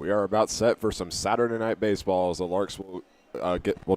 We are about set for some Saturday night baseball as the Larks will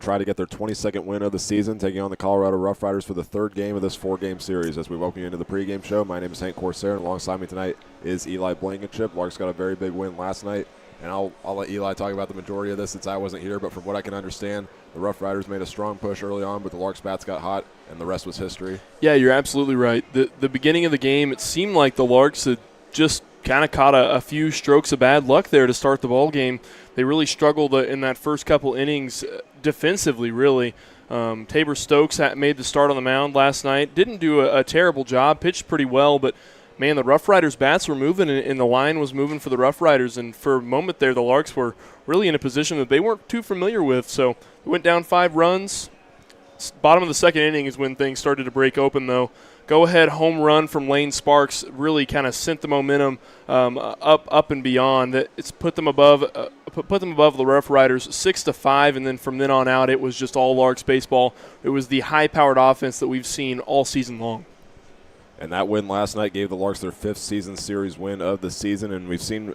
try to get their 22nd win of the season, taking on the Colorado Roughriders for the third game of this four-game series. As we welcome you into the pregame show, my name is Hank Corsair, and alongside me tonight is Eli Blankenship. Larks got a very big win last night, and I'll let Eli talk about the majority of this since I wasn't here, but from what I can understand, the Roughriders made a strong push early on, but the Larks bats got hot, and the rest was history. Yeah, you're absolutely right. The beginning of the game, it seemed like the Larks had just kind of caught a few strokes of bad luck there to start the ball game. They really struggled in that first couple innings defensively, really. Tabor Stokes made the start on the mound last night. Didn't do a terrible job, pitched pretty well, but, man, the Roughriders' bats were moving, and the line was moving for the Roughriders. And for a moment there, the Larks were really in a position that they weren't too familiar with. So they went down 5 runs. Bottom of the second inning is when things started to break open, though. Go-ahead home run from Lane Sparks really kind of sent the momentum up and beyond. It's put them above the Roughriders 6-5, and then from then on out, it was just all Larks baseball. It was the high-powered offense that we've seen all season long. And that win last night gave the Larks their 5th season series win of the season, and we've seen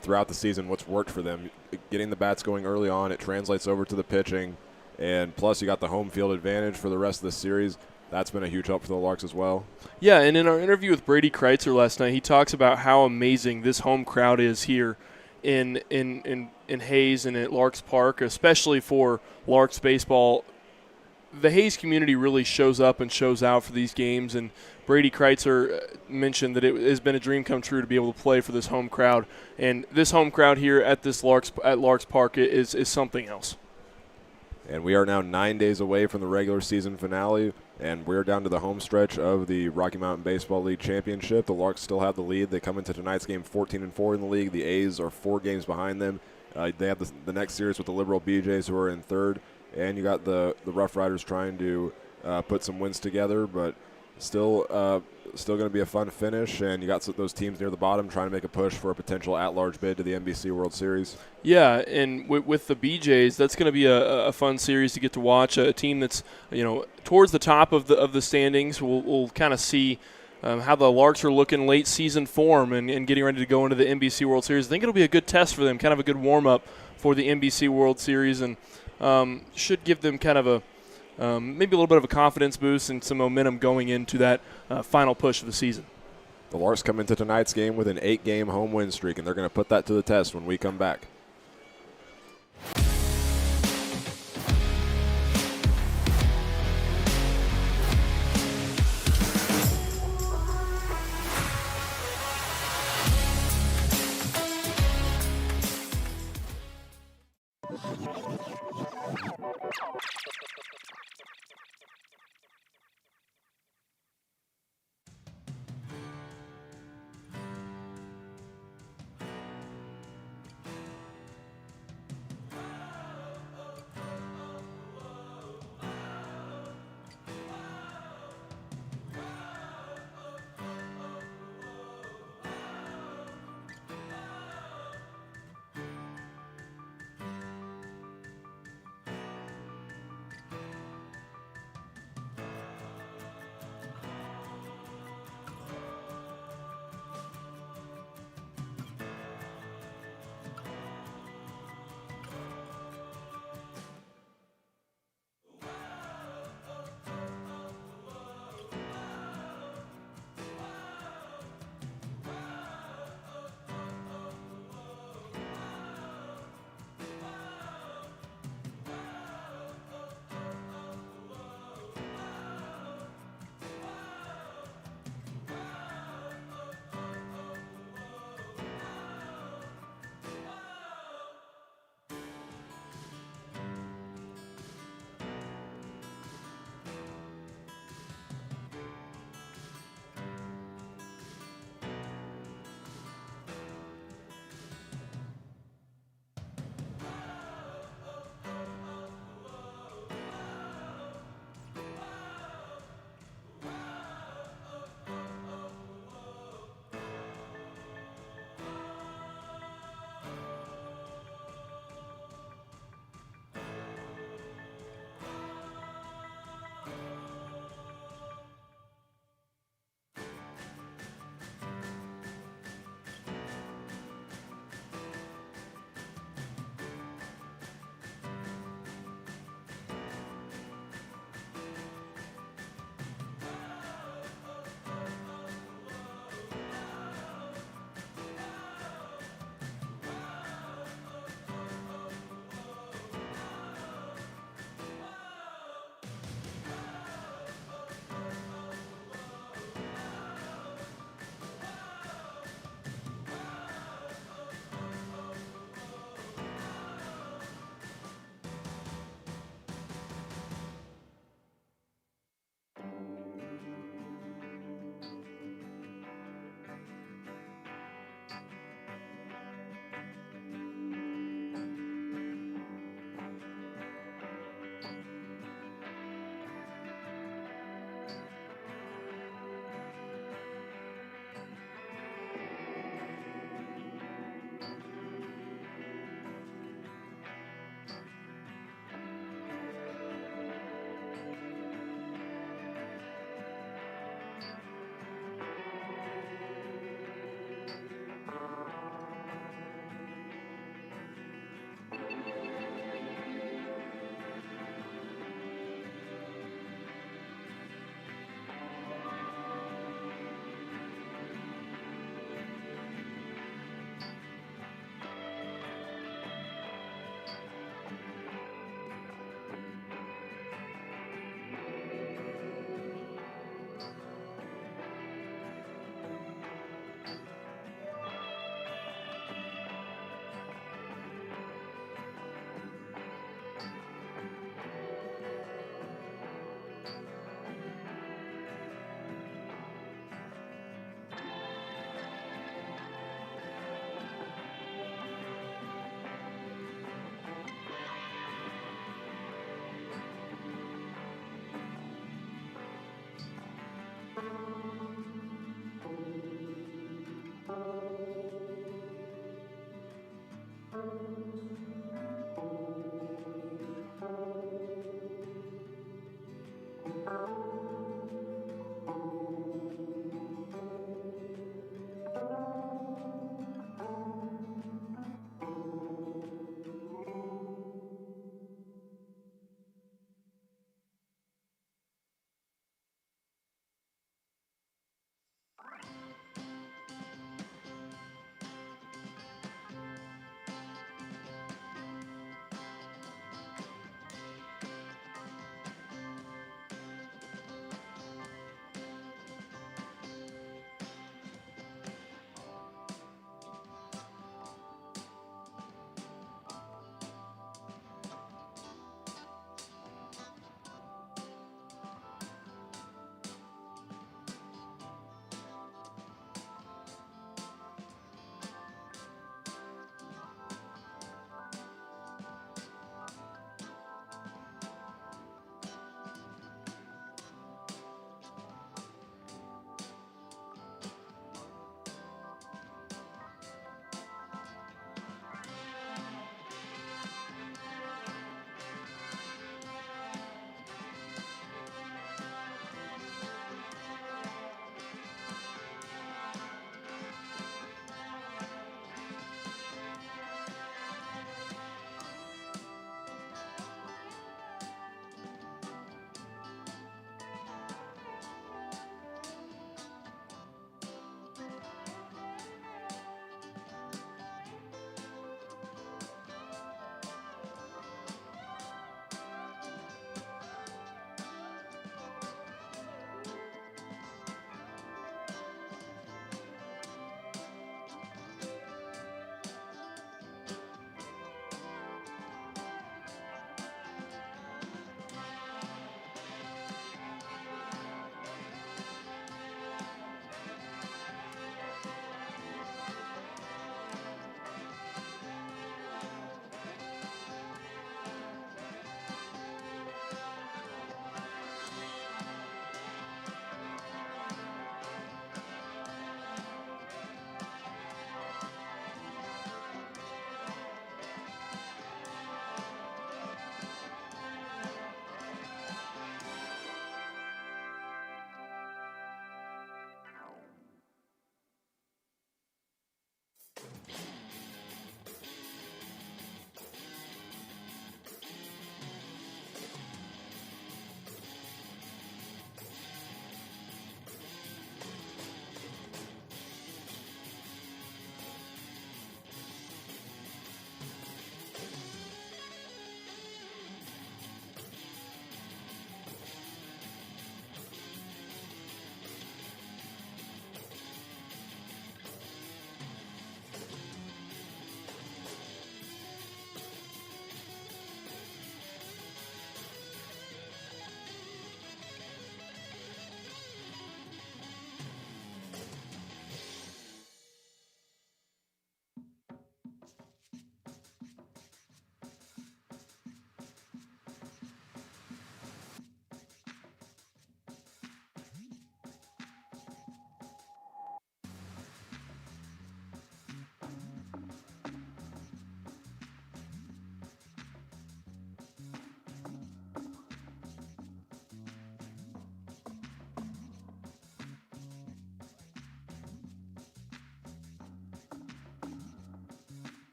throughout the season what's worked for them. Getting the bats going early on, it translates over to the pitching, and plus you got the home field advantage for the rest of the series. That's been a huge help for the Larks as well. Yeah, and in our interview with Brady Kreitzer last night, he talks about how amazing this home crowd is here in Hayes and at Larks Park, especially for Larks baseball. The Hayes community really shows up and shows out for these games, and Brady Kreitzer mentioned that it has been a dream come true to be able to play for this home crowd. And this home crowd here at Larks Park is something else. And we are now 9 days away from the regular season finale, and we're down to the home stretch of the Rocky Mountain Baseball League Championship. The Larks still have the lead. They come into tonight's game 14-4 in the league. The A's are 4 games behind them. They have the next series with the Liberal BJs, who are in third, and you got the Roughriders trying to put some wins together. But Still going to be a fun finish, and you got those teams near the bottom trying to make a push for a potential at-large bid to the NBC World Series. Yeah, and with the BJs, that's going to be a fun series to get to watch. A team that's towards the top of the standings. We'll kind of see how the Larks are looking late season form and getting ready to go into the NBC World Series. I think it'll be a good test for them, kind of a good warm-up for the NBC World Series, and should give them kind of maybe a little bit of a confidence boost and some momentum going into that final push of the season. The Larks come into tonight's game with an 8-game home win streak, and they're going to put that to the test when we come back.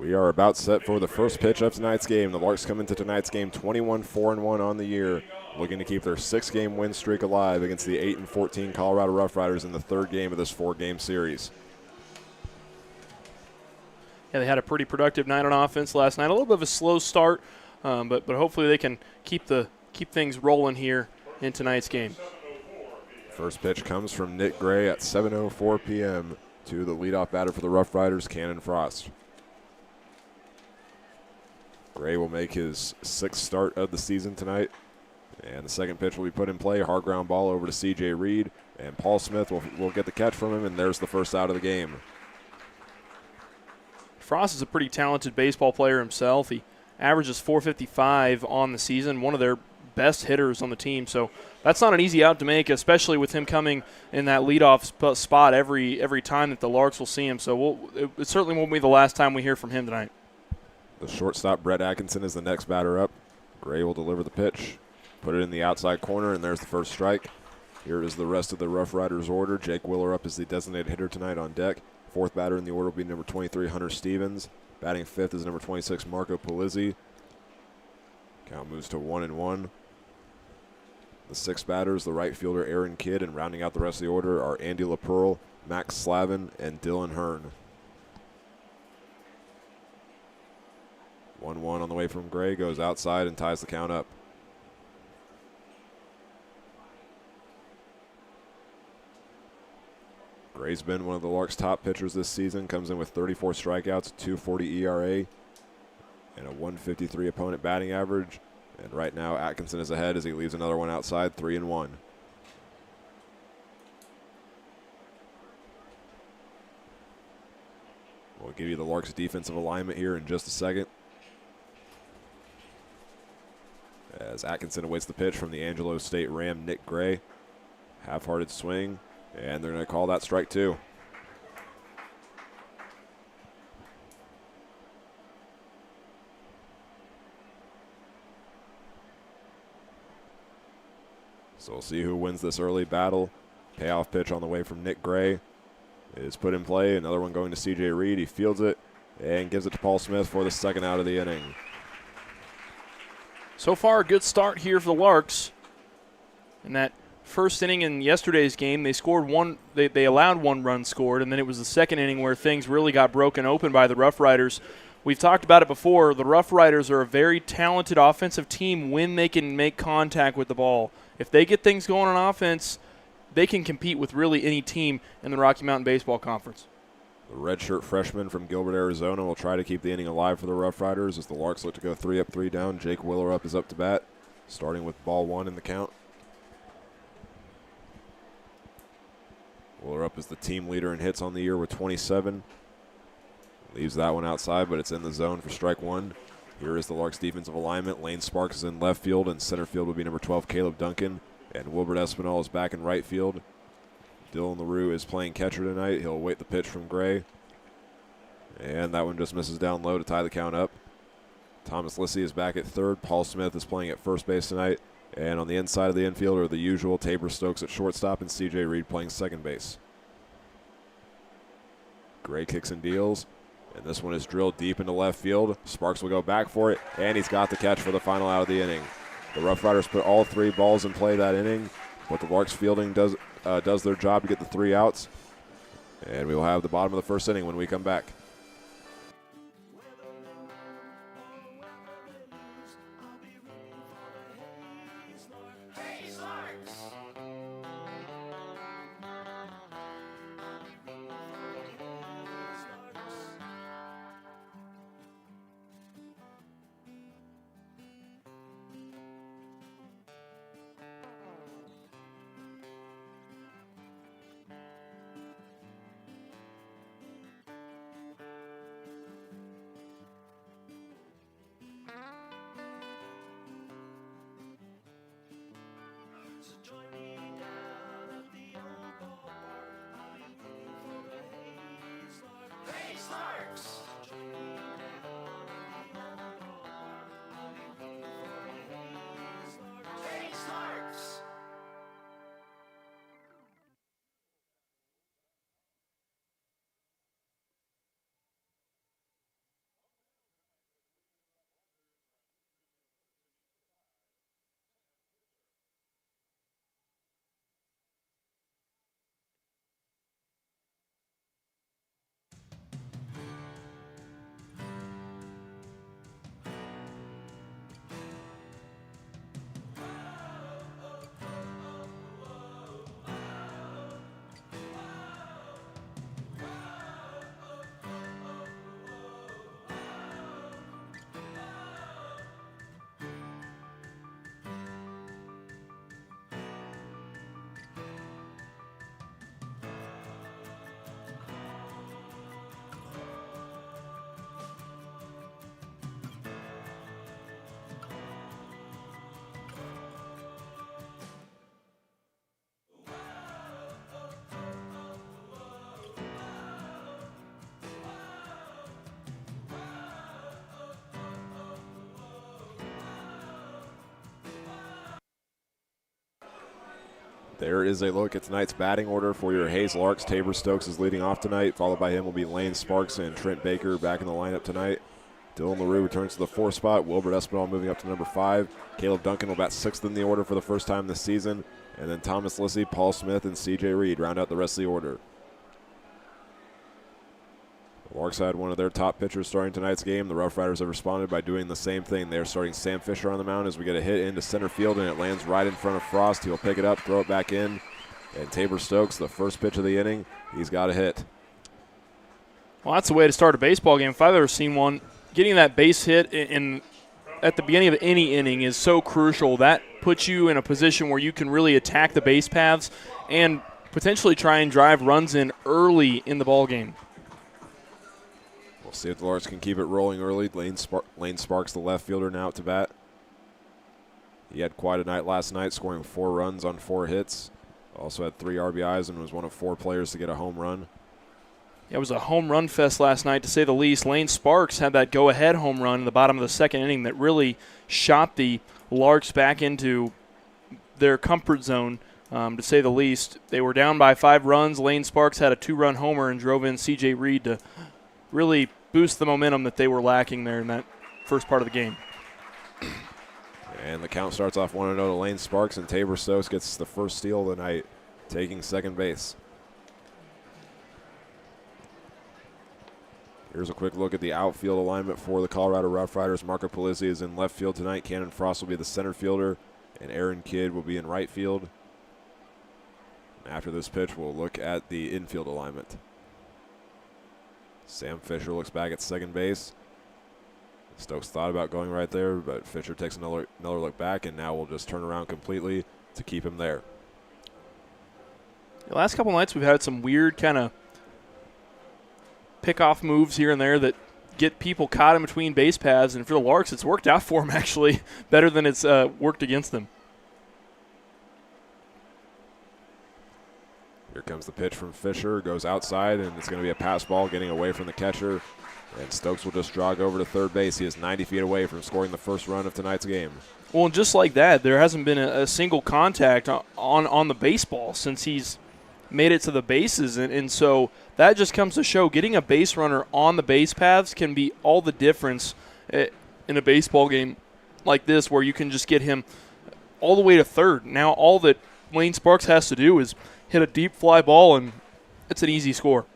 We are about set for the first pitch of tonight's game. The Larks come into tonight's game 21-4-1 on the year, looking to keep their 6-game win streak alive against the 8-14 Colorado Roughriders in the third game of this 4-game series. Yeah, they had a pretty productive night on offense last night. A little bit of a slow start, but hopefully they can keep things rolling here in tonight's game. First pitch comes from Nick Gray at 7:04 p.m. to the leadoff batter for the Roughriders, Cannon Frost. Gray will make his 6th start of the season tonight. And the second pitch will be put in play. Hard ground ball over to C.J. Reed. And Paul Smith will get the catch from him, and there's the first out of the game. Frost is a pretty talented baseball player himself. He averages .455 on the season, one of their best hitters on the team. So that's not an easy out to make, especially with him coming in that leadoff spot every time that the Larks will see him. So it certainly won't be the last time we hear from him tonight. The shortstop, Brett Atkinson, is the next batter up. Gray will deliver the pitch, put it in the outside corner, and there's the first strike. Here is the rest of the Roughriders order. Jake Willerup is the designated hitter tonight on deck. Fourth batter in the order will be number 23, Hunter Stevens. Batting fifth is number 26, Marco Polizzi. Count moves to 1-1. The 6 batters, the right fielder, Aaron Kidd, and rounding out the rest of the order are Andy LaPearl, Max Slavin, and Dylan Hearn. 1-1 on the way from Gray, goes outside and ties the count up. Gray's been one of the Larks' top pitchers this season, comes in with 34 strikeouts, 2.40 ERA, and a 153 opponent batting average. And right now Atkinson is ahead as he leaves another one outside, 3-1. We'll give you the Larks' defensive alignment here in just a second. As Atkinson awaits the pitch from the Angelo State Ram, Nick Gray. Half-hearted swing, and they're going to call that strike 2. So we'll see who wins this early battle. Payoff pitch on the way from Nick Gray is put in play. Another one going to C.J. Reed. He fields it and gives it to Paul Smith for the second out of the inning. So far, a good start here for the Larks. In that first inning in yesterday's game, they scored one. They allowed 1 run scored, and then it was the second inning where things really got broken open by the Roughriders. We've talked about it before. The Roughriders are a very talented offensive team when they can make contact with the ball. If they get things going on offense, they can compete with really any team in the Rocky Mountain Baseball Conference. The redshirt freshman from Gilbert, Arizona will try to keep the inning alive for the Roughriders as the Larks look to go 3 up, 3 down. Jake Willerup is up to bat, starting with ball 1 in the count. Willerup is the team leader in hits on the year with 27. Leaves that one outside, but it's in the zone for strike 1. Here is the Larks' defensive alignment. Lane Sparks is in left field, and center field will be number 12, Caleb Duncan. And Wilbert Espinal is back in right field. Dylan LaRue is playing catcher tonight. He'll await the pitch from Gray. And that one just misses down low to tie the count up. Thomas Lissy is back at third. Paul Smith is playing at first base tonight. And on the inside of the infield are the usual Tabor Stokes at shortstop and C.J. Reed playing second base. Gray kicks and deals. And this one is drilled deep into left field. Sparks will go back for it, and he's got the catch for the final out of the inning. The Roughriders put all 3 balls in play that inning, but the Larks fielding does their job to get the 3 outs. And we will have the bottom of the first inning when we come back. There is a look at tonight's batting order for your Hayes Larks. Tabor Stokes is leading off tonight. Followed by him will be Lane Sparks and Trent Baker back in the lineup tonight. Dylan LaRue returns to the 4th spot. Wilbert Espinal moving up to number 5. Caleb Duncan will bat 6th in the order for the first time this season. And then Thomas Lissy, Paul Smith, and C.J. Reed round out the rest of the order. The Larks had one of their top pitchers starting tonight's game. The Roughriders have responded by doing the same thing. They're starting Sam Fisher on the mound as we get a hit into center field, and it lands right in front of Frost. He'll pick it up, throw it back in. And Tabor Stokes, the first pitch of the inning, he's got a hit. Well, that's the way to start a baseball game if I've ever seen one. Getting that base hit at the beginning of any inning is so crucial. That puts you in a position where you can really attack the base paths and potentially try and drive runs in early in the ball game. We'll see if the Larks can keep it rolling early. Lane Sparks, the left fielder, now up to bat. He had quite a night last night, scoring 4 runs on 4 hits. Also had 3 RBIs and was one of 4 players to get a home run. It was a home run fest last night, to say the least. Lane Sparks had that go-ahead home run in the bottom of the 2nd inning that really shot the Larks back into their comfort zone, to say the least. They were down by 5 runs. Lane Sparks had a 2-run homer and drove in C.J. Reed to really boost the momentum that they were lacking there in that first part of the game. And the count starts off 1-0 to Lane Sparks, and Tabor Stokes gets the first steal of the night, taking second base. Here's a quick look at the outfield alignment for the Colorado Roughriders. Marco Polizzi is in left field tonight. Cannon Frost will be the center fielder, and Aaron Kidd will be in right field. After this pitch, we'll look at the infield alignment. Sam Fisher looks back at second base. Stokes thought about going right there, but Fisher takes another look back, and now we'll just turn around completely to keep him there. The last couple nights we've had some weird kind of pick-off moves here and there that get people caught in between base paths, and for the Larks, it's worked out for them, actually, better than it's worked against them. Here comes the pitch from Fisher, goes outside, and it's going to be a pass ball getting away from the catcher, and Stokes will just jog over to third base. He is 90 feet away from scoring the first run of tonight's game. Well, and just like that, there hasn't been a single contact on the baseball since he's made it to the bases, and so that just comes to show getting a base runner on the base paths can be all the difference in a baseball game like this, where you can just get him all the way to third. Now all that Lane Sparks has to do is hit a deep fly ball, and it's an easy score.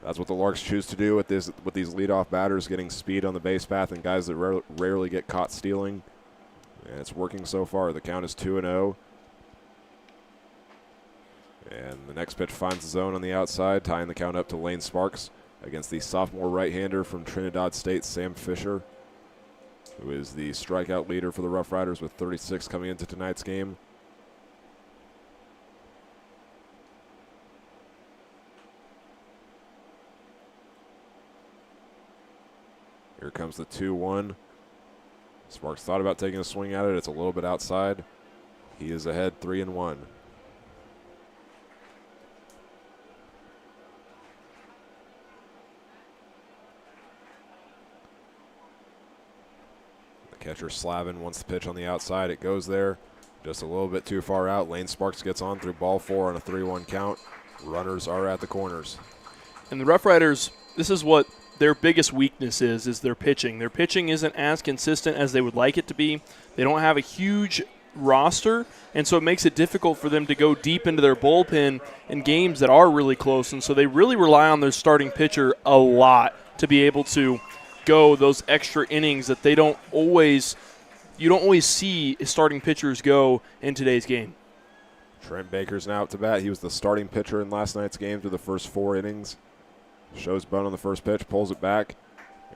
That's what the Larks choose to do with these leadoff batters, getting speed on the base path and guys that rarely get caught stealing. And it's working so far. The count is 2-0. And the next pitch finds the zone on the outside, tying the count up to Lane Sparks against the sophomore right-hander from Trinidad State, Sam Fisher, who is the strikeout leader for the Roughriders with 36 coming into tonight's game. Here comes the 2-1. Sparks thought about taking a swing at it. It's a little bit outside. He is ahead 3-1. The catcher Slavin wants the pitch on the outside. It goes there. Just a little bit too far out. Lane Sparks gets on through ball 4 on a 3-1 count. Runners are at the corners. And the Roughriders, this is what their biggest weakness is their pitching. Their pitching isn't as consistent as they would like it to be. They don't have a huge roster, and so it makes it difficult for them to go deep into their bullpen in games that are really close. And so they really rely on their starting pitcher a lot to be able to go those extra innings that you don't always see starting pitchers go in today's game. Trent Baker's now up to bat. He was the starting pitcher in last night's game through the first 4 innings. Shows bunt on the first pitch, pulls it back,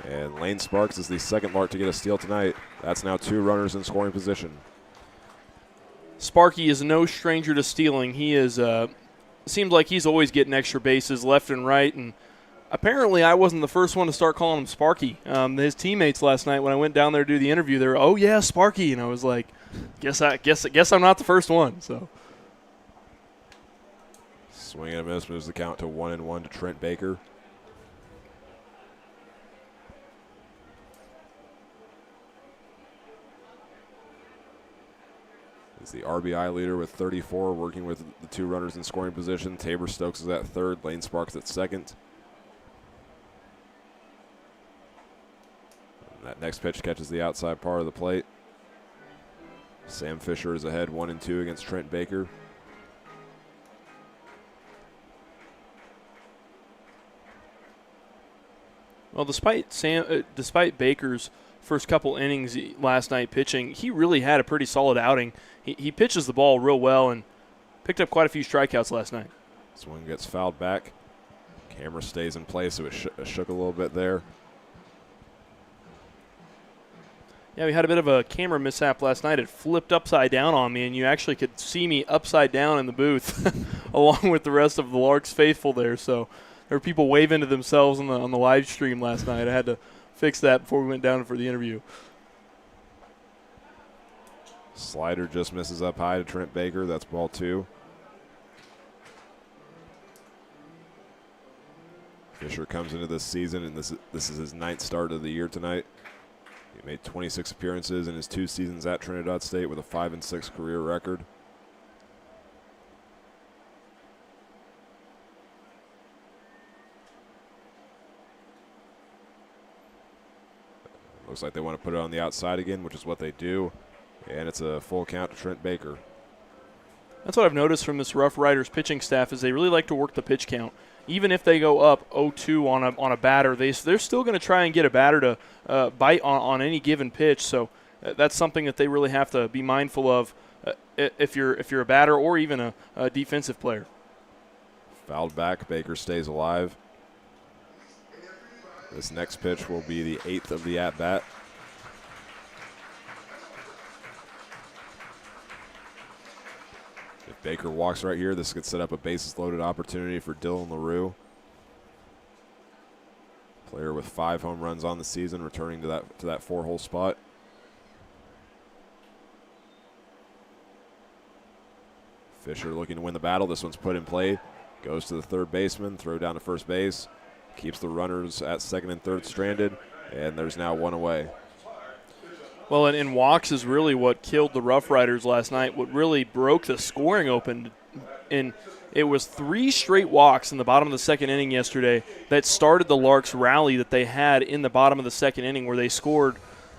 and Lane Sparks is the second Lark to get a steal tonight. That's now 2 runners in scoring position. Sparky is no stranger to stealing. He is seems like he's always getting extra bases left and right, and apparently I wasn't the first one to start calling him Sparky. His teammates last night when I went down there to do the interview, they were, "Oh yeah, Sparky," and I was like, "Guess I'm not the first one." So. Swing and a miss moves the count to 1-1 to Trent Baker. He's the RBI leader with 34, working with the 2 runners in scoring position. Tabor Stokes is at third, Lane Sparks at second. And that next pitch catches the outside part of the plate. Sam Fisher is ahead 1-2 against Trent Baker. Well, despite Baker's first couple innings last night pitching, he really had a pretty solid outing. He pitches the ball real well and picked up quite a few strikeouts last night. This one gets fouled back. Camera stays in place, so it shook a little bit there. Yeah, we had a bit of a camera mishap last night. It flipped upside down on me, and you actually could see me upside down in the booth along with the rest of the Larks faithful there. So there were people waving to themselves on the live stream last night. I had to fix that before we went down for the interview. Slider just misses up high to Trent Baker. That's ball 2. Fisher comes into this season, and this is his 9th start of the year tonight. He made 26 appearances in his 2 seasons at Trinidad State with a 5-6 career record. Looks like they want to put it on the outside again, which is what they do. And it's a full count to Trent Baker. That's what I've noticed from this Roughriders pitching staff is they really like to work the pitch count. Even if they go up 0-2 on a batter, they're still going to try and get a batter to bite on any given pitch. So that's something that they really have to be mindful of if you're a batter or even a defensive player. Fouled back. Baker stays alive. This next pitch will be the 8th of the at-bat. If Baker walks right here, this could set up a bases-loaded opportunity for Dylan LaRue. Player with 5 home runs on the season, returning to that 4-hole spot. Fisher looking to win the battle. This one's put in play. Goes to the third baseman, throw down to first base. Keeps the runners at second and third stranded, and there's now 1 away. Well, and walks is really what killed the Roughriders last night, what really broke the scoring open. And it was 3 straight walks in the bottom of the second inning yesterday that started the Larks rally that they had in the bottom of the second inning where they scored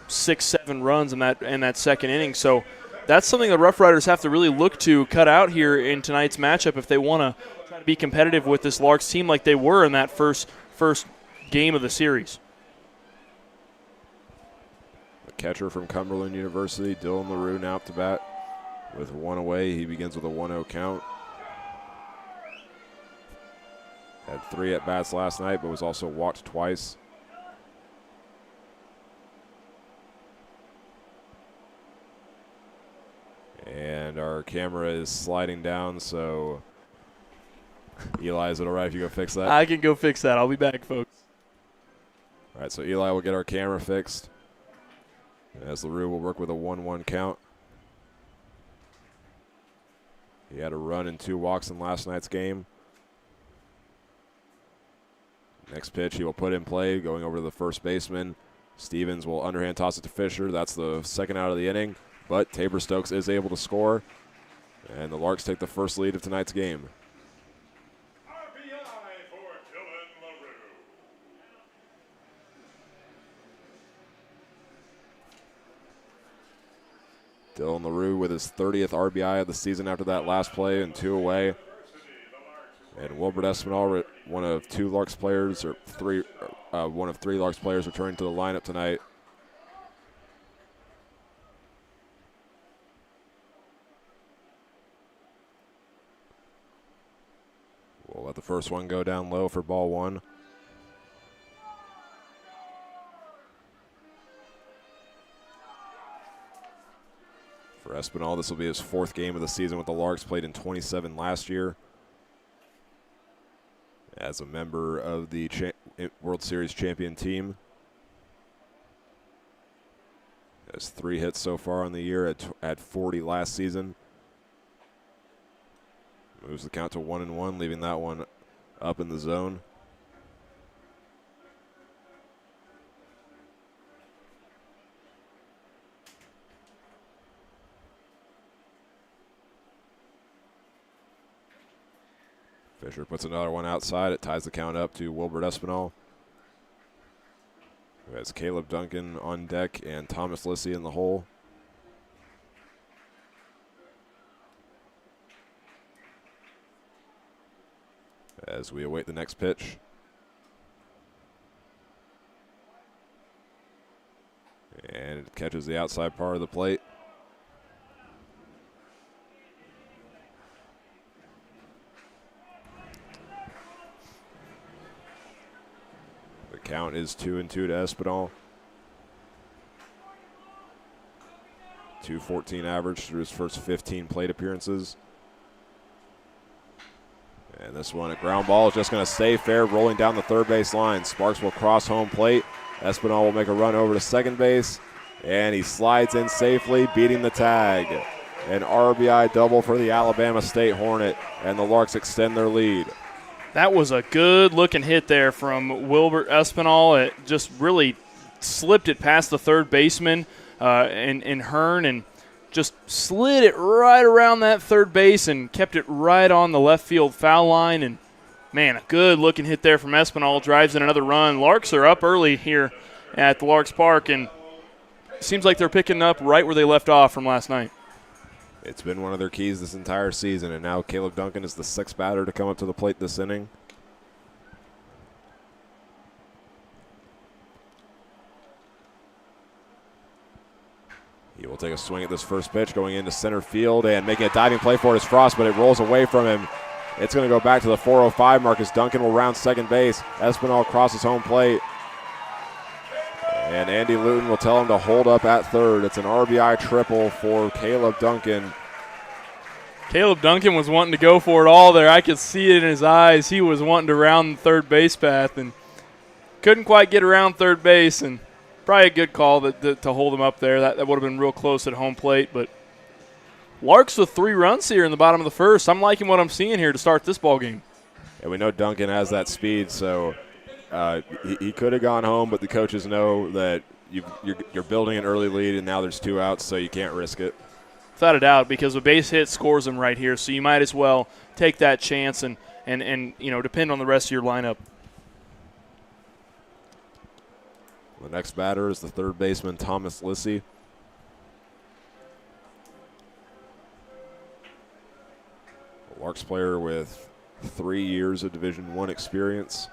6-7 runs in that second inning. So that's something the Roughriders have to really look to cut out here in tonight's matchup if they want to try to be competitive with this Larks team like they were in that first game of the series. The catcher from Cumberland University, Dylan LaRue, now up to bat with 1 away. He begins with a 1-0 count. Had 3 at-bats last night, but was also walked twice. And our camera is sliding down, so Eli, is it all right if you go fix that? I can go fix that. I'll be back, folks. All right, so Eli will get our camera fixed. As LaRue will work with a 1-1 count. He had a run and 2 walks in last night's game. Next pitch he will put in play, going over to the first baseman. Stevens will underhand toss it to Fisher. That's the second out of the inning. But Tabor Stokes is able to score, and the Larks take the first lead of tonight's game. Dylan LaRue with his 30th RBI of the season after that last play and 2 away. And Wilbert Espinal, one of 3 Larks players returning to the lineup tonight. We'll let the first one go down low for ball 1. For Espinal, this will be his 4th game of the season with the Larks, played in 27 last year. As a member of the World Series champion team. Has 3 hits so far on the year, at 40 last season. Moves the count to 1-1, leaving that one up in the zone. Fisher puts another one outside. It ties the count up to Wilbert Espinal, who has Caleb Duncan on deck and Thomas Lissy in the hole. As we await the next pitch. And it catches the outside part of the plate. The count is 2-2 to Espinal. 214 average through his first 15 plate appearances. And this one, a ground ball, is just going to stay fair, rolling down the third base line. Sparks will cross home plate. Espinal will make a run over to second base, and he slides in safely, beating the tag. An RBI double for the Alabama State Hornet, and the Larks extend their lead. That was a good-looking hit there from Wilbert Espinal. It just really slipped it past the third baseman in Hearn, and just slid it right around that third base and kept it right on the left field foul line. And, man, a good-looking hit there from Espinal. Drives in another run. Larks are up early here at the Larks Park, and it seems like they're picking up right where they left off from last night. It's been one of their keys this entire season, and now Caleb Duncan is the sixth batter to come up to the plate this inning. He will take a swing at this first pitch, going into center field and making a diving play for it is Frost, but it rolls away from him. It's going to go back to the 405 mark as Duncan will round second base. Espinal crosses home plate. And Andy Luton will tell him to hold up at third. It's an RBI triple for Caleb Duncan. Caleb Duncan was wanting to go for it all there. I could see it in his eyes. He was wanting to round the third base path and couldn't quite get around third base, and probably a good call to hold him up there. That would have been real close at home plate. But Larks with 3 runs here in the bottom of the first. I'm liking what I'm seeing here to start this ball game. And we know Duncan has that speed, so he could have gone home, but the coaches know that you're building an early lead, and now there's 2 outs, so you can't risk it. Without a doubt, because a base hit scores him right here, so you might as well take that chance and depend on the rest of your lineup. The next batter is the third baseman, Thomas Lissy. A Larks player with 3 years of Division I experience.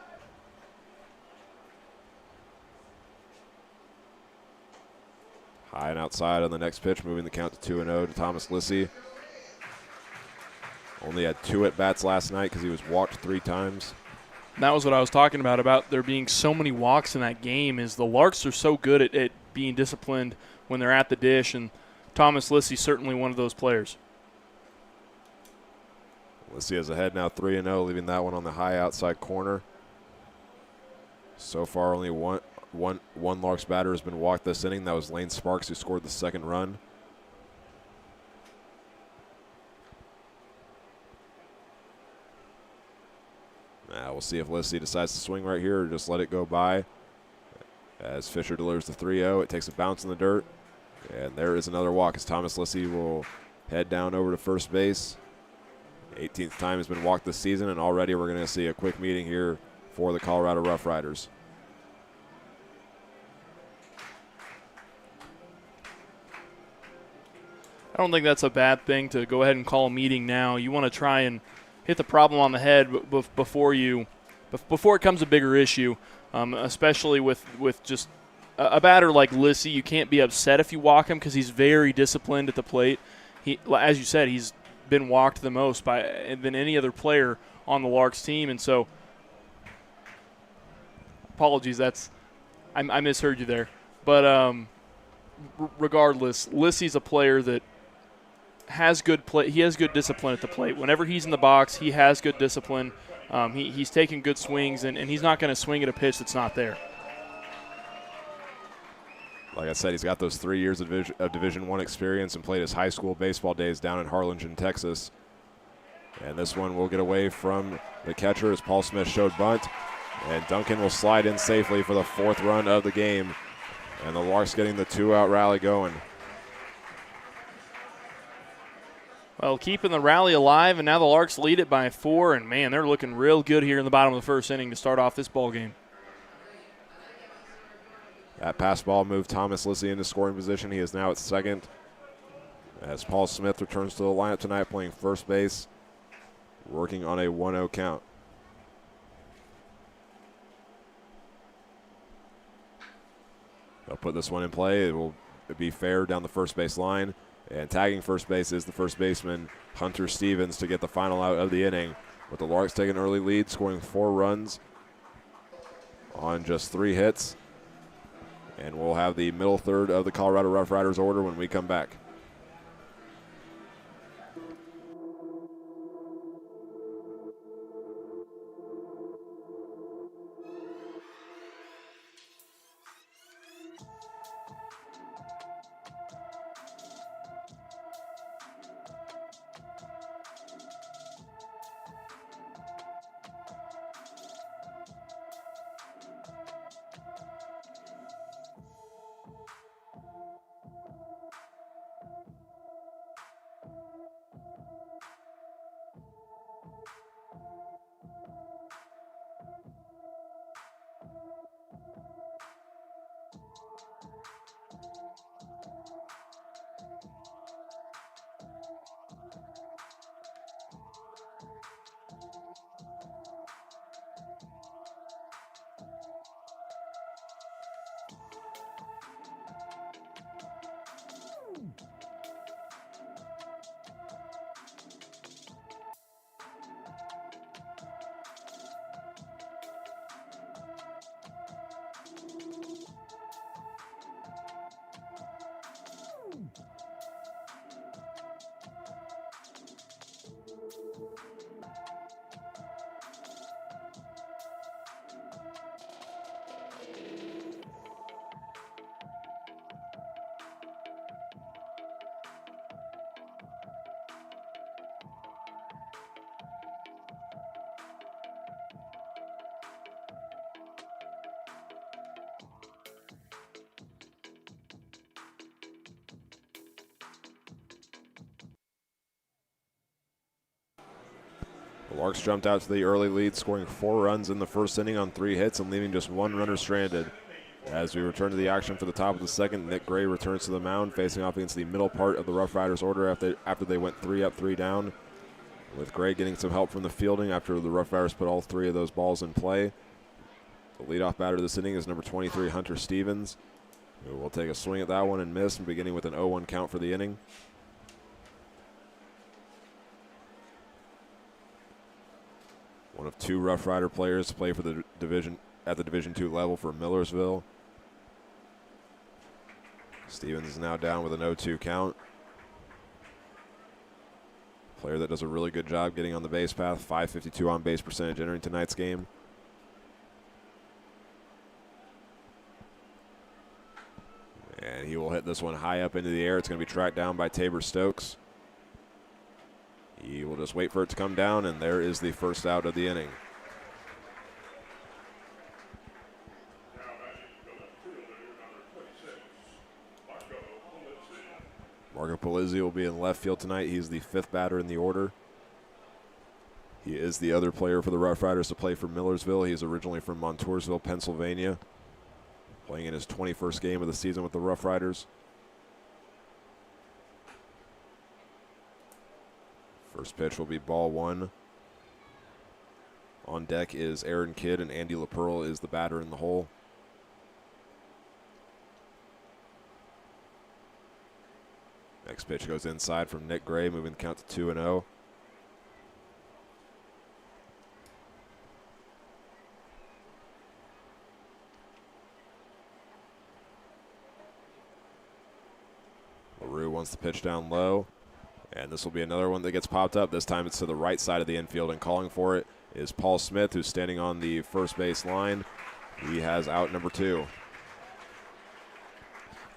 High and outside on the next pitch, moving the count to 2-0 to Thomas Lissy. Only had 2 at-bats last night because he was walked 3 times. That was what I was talking about there being so many walks in that game. Is the Larks are so good at being disciplined when they're at the dish, and Thomas Lissy certainly one of those players. Lissy has ahead now 3-0, leaving that one on the high outside corner. So far, only one Larks batter has been walked this inning. That was Lane Sparks, who scored the second run. Now we'll see if Lissy decides to swing right here or just let it go by. As Fisher delivers the 3-0, it takes a bounce in the dirt. And there is another walk as Thomas Lissy will head down over to first base. 18th time has been walked this season, and already we're going to see a quick meeting here for the Colorado Roughriders. I don't think that's a bad thing to go ahead and call a meeting now. You want to try and hit the problem on the head before it becomes a bigger issue, especially with just a batter like Lissy. You can't be upset if you walk him because he's very disciplined at the plate. He, as you said, he's been walked the most than any other player on the Larks team, and so apologies, I misheard you there. But regardless, Lissy's a player that has good play. He has good discipline at the plate. Whenever he's in the box, he has good discipline. He's taking good swings, and he's not going to swing at a pitch that's not there. Like I said, he's got those 3 years of Division I experience and played his high school baseball days down in Harlingen, Texas. And this one will get away from the catcher as Paul Smith showed bunt. And Duncan will slide in safely for the 4th run of the game. And the Larks getting the 2-out rally going. Well, keeping the rally alive, and now the Larks lead it by 4, and, man, they're looking real good here in the bottom of the first inning to start off this ball game. That pass ball moved Thomas Lissy into scoring position. He is now at second as Paul Smith returns to the lineup tonight playing first base, working on a 1-0 count. They'll put this one in play. It will be fair down the first base line. And tagging first base is the first baseman, Hunter Stevens, to get the final out of the inning. With the Larks taking an early lead, scoring 4 runs on just 3 hits. And we'll have the middle third of the Colorado Roughriders order when we come back. The Larks jumped out to the early lead, scoring 4 runs in the first inning on 3 hits and leaving just 1 runner stranded. As we return to the action for the top of the second, Nick Gray returns to the mound, facing off against the middle part of the Roughriders order after they went 3 up, 3 down. With Gray getting some help from the fielding after the Roughriders put all 3 of those balls in play. The leadoff batter this inning is number 23, Hunter Stevens, who will take a swing at that one and miss, beginning with an 0-1 count for the inning. One of 2 Rough Rider players to play for the Division II level for Millersville. Stevens is now down with an 0-2 count. Player that does a really good job getting on the base path, .552 on base percentage entering tonight's game. And he will hit this one high up into the air. It's going to be tracked down by Tabor Stokes. He will just wait for it to come down, and there is the first out of the inning. Marco Polizzi will be in left field tonight. He's the 5th batter in the order. He is the other player for the Rough Riders to play for Millersville. He is originally from Montoursville, Pennsylvania, playing in his 21st game of the season with the Rough Riders. First pitch will be ball 1. On deck is Aaron Kidd, and Andy LaPearl is the batter in the hole. Next pitch goes inside from Nick Gray, moving the count to 2-0. LaRue wants the pitch down low. And this will be another one that gets popped up. This time it's to the right side of the infield, and calling for it is Paul Smith, who's standing on the first base line. He has out number 2.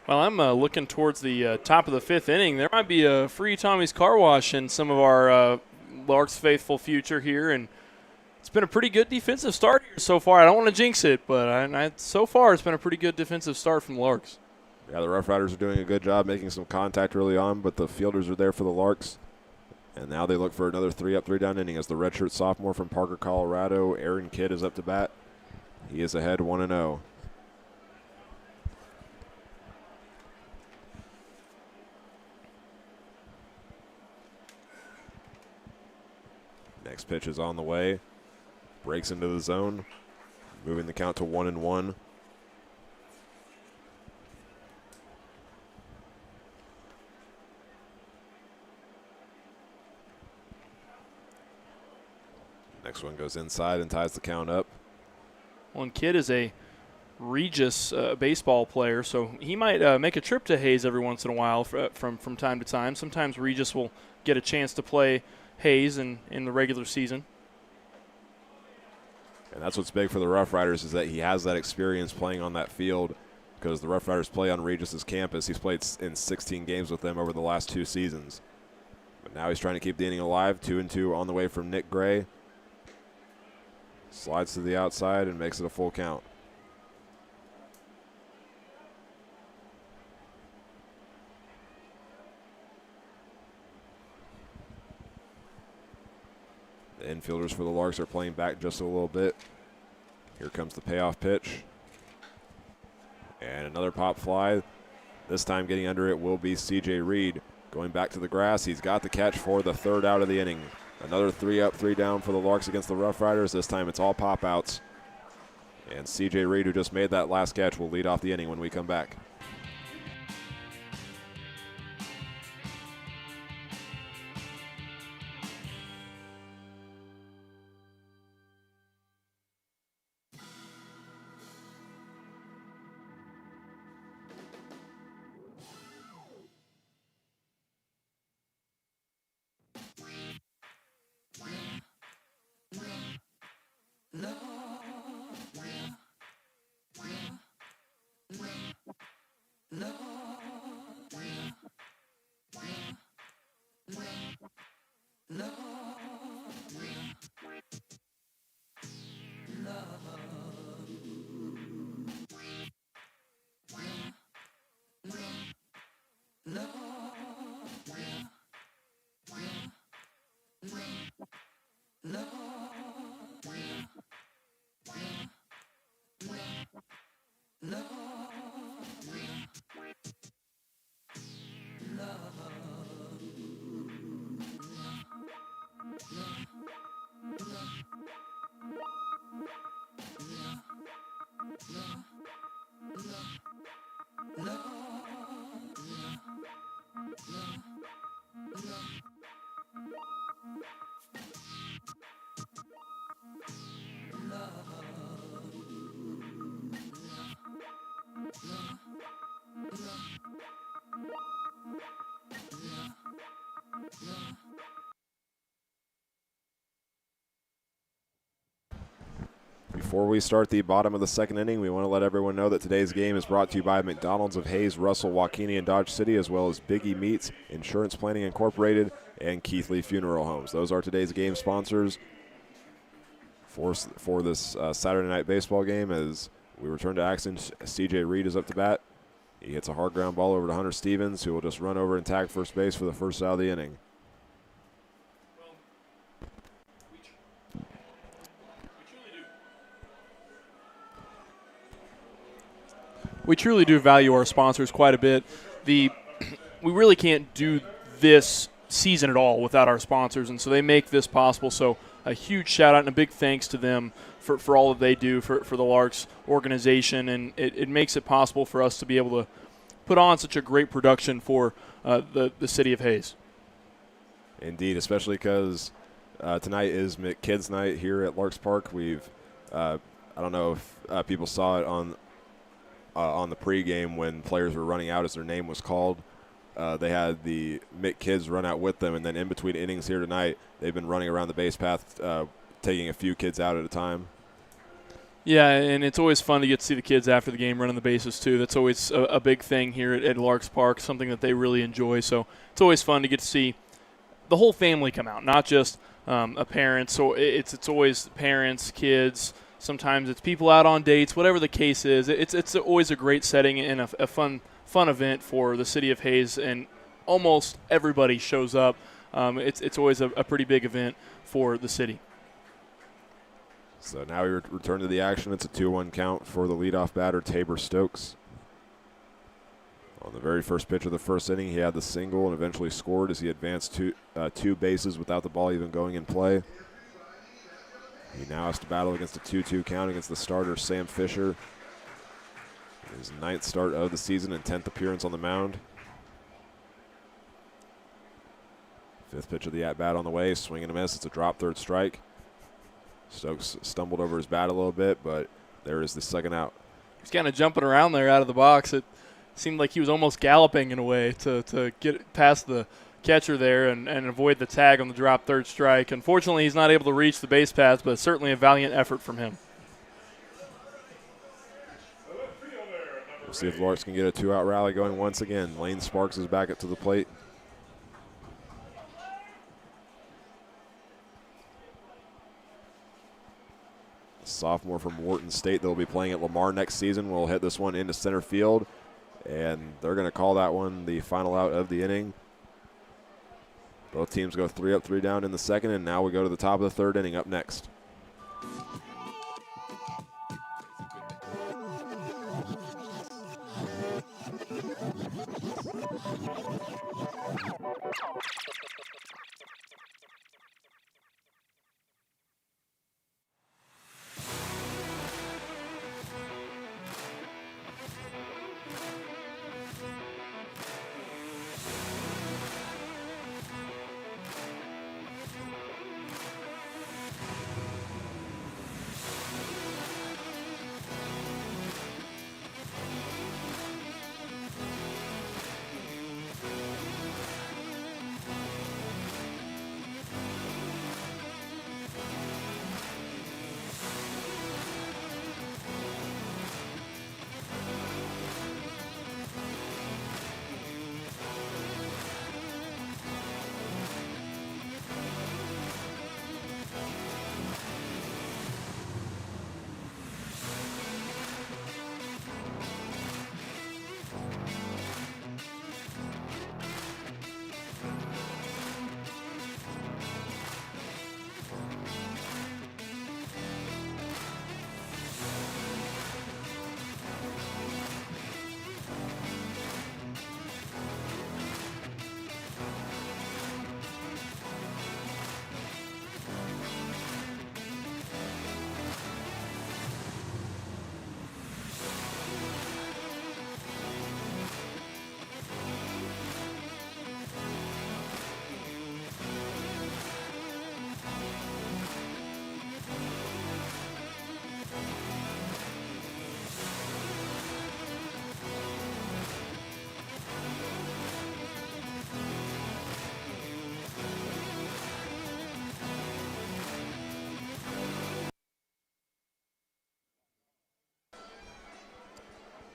Well, I'm looking towards the top of the 5th inning. There might be a free Tommy's Car Wash in some of our Larks faithful future here, and it's been a pretty good defensive start here so far. I don't want to jinx it, but so far it's been a pretty good defensive start from the Larks. Yeah, the Rough Riders are doing a good job making some contact early on, but the fielders are there for the Larks. And now they look for another 3-up, 3-down inning as the redshirt sophomore from Parker, Colorado, Aaron Kidd, is up to bat. He is ahead 1-0. Next pitch is on the way. Breaks into the zone, moving the count to 1-1. Next one goes inside and ties the count up. Well, and Kidd is a Regis baseball player, so he might make a trip to Hayes every once in a while from time to time. Sometimes Regis will get a chance to play Hayes in the regular season. And that's what's big for the Roughriders, is that he has that experience playing on that field, because the Roughriders play on Regis's campus. He's played in 16 games with them over the last 2 seasons. But now he's trying to keep the inning alive. 2-2 on the way from Nick Gray. Slides to the outside and makes it a full count. The infielders for the Larks are playing back just a little bit. Here comes the payoff pitch. And another pop fly. This time getting under it will be C.J. Reed. Going back to the grass, he's got the catch for the 3rd out of the inning. Another 3-up, 3-down for the Larks against the Roughriders. This time it's all pop-outs. And C.J. Reed, who just made that last catch, will lead off the inning when we come back. Before we start the bottom of the 2nd inning, we want to let everyone know that today's game is brought to you by McDonald's of Hayes, Russell, Waukene, and Dodge City, as well as Biggie Meats, Insurance Planning Incorporated, and Keithley Funeral Homes. Those are today's game sponsors for this Saturday night baseball game. As we return to action, C.J. Reed is up to bat. He hits a hard ground ball over to Hunter Stevens, who will just run over and tag first base for the 1st out of the inning. We truly do value our sponsors quite a bit. We really can't do this season at all without our sponsors, and so they make this possible. So a huge shout out and a big thanks to them for all that they do for the Larks organization, and it makes it possible for us to be able to put on such a great production for the city of Hayes. Indeed, especially because tonight is Kids Night here at Larks Park. We've I don't know if people saw it on the pregame when players were running out as their name was called. They had the Mick kids run out with them, and then in between innings here tonight, they've been running around the base path, taking a few kids out at a time. Yeah, and it's always fun to get to see the kids after the game running the bases too. That's always a big thing here at Larks Park, something that they really enjoy. So it's always fun to get to see the whole family come out, not just a parent. So it's always parents, kids. Sometimes it's people out on dates, whatever the case is. It's always a great setting and a fun event for the city of Hayes, and almost everybody shows up. it's always a pretty big event for the city. So now we return to the action. It's a 2-1 count for the leadoff batter, Tabor Stokes. On the very first pitch of the first inning, he had the single and eventually scored as he advanced two bases without the ball even going in play. He now has to battle against a 2-2 count against the starter, Sam Fisher. His 9th start of the season and 10th appearance on the mound. 5th pitch of the at-bat on the way, swing and a miss. It's a drop, 3rd strike. Stokes stumbled over his bat a little bit, but there is the second out. He's kind of jumping around there out of the box. It seemed like he was almost galloping in a way to get past the catcher there and avoid the tag on the drop, 3rd strike. Unfortunately, he's not able to reach the base paths, but certainly a valiant effort from him. We'll see if Larks can get a 2-out rally going once again. Lane Sparks is back up to the plate. Sophomore from Wharton State. They'll be playing at Lamar next season. We'll hit this one into center field, and they're going to call that one the final out of the inning. Both teams go 3 up, 3 down in the second, and now we go to the top of the 3rd inning up next.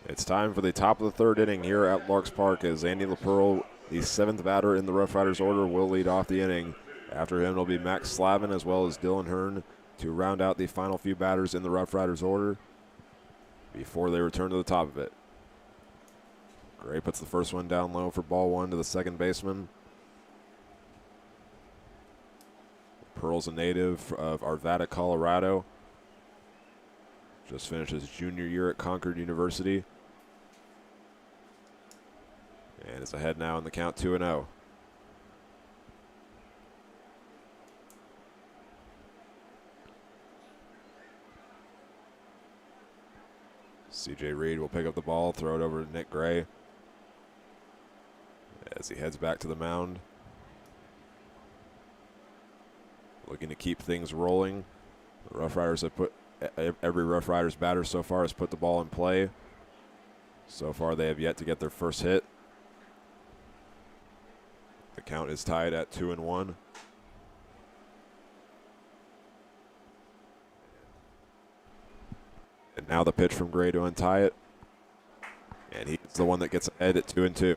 It's time for the top of the 3rd inning here at Larks Park as Andy LaPearl, the 7th batter in the Roughriders order, will lead off the inning. After him, it'll be Max Slavin as well as Dylan Hearn to round out the final few batters in the Roughriders order before they return to the top of it. Gray puts the first one down low for ball 1 to the second baseman. Pearl's a native of Arvada, Colorado. Just finished his junior year at Concord University. And is ahead now in the count 2-0. C.J. Reed will pick up the ball, throw it over to Nick Gray as he heads back to the mound. Looking to keep things rolling. The Roughriders have put, every Roughriders batter so far has put the ball in play. So far they have yet to get their first hit. The count is tied at 2-1. And now the pitch from Gray to untie it. And he's the one that gets ahead at 2-2.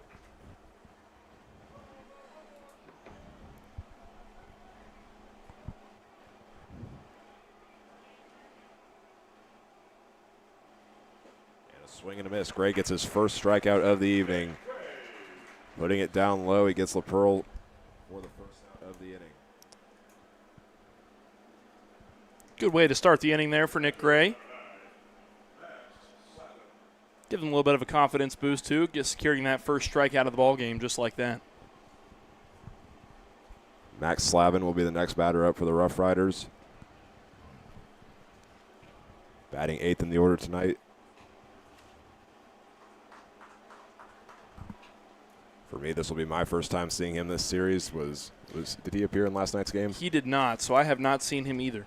Swing and a miss. Gray gets his first strikeout of the evening. Putting it down low, he gets LaPearl for the first out. of the inning. Good way to start the inning there for Nick Gray. Give him a little bit of a confidence boost, too, securing that first strike out of the ball game just like that. Max Slavin will be the next batter up for the Roughriders. Batting 8th in the order tonight. For me, this will be my first time seeing him this series. Did he appear in last night's game? He did not, so I have not seen him either.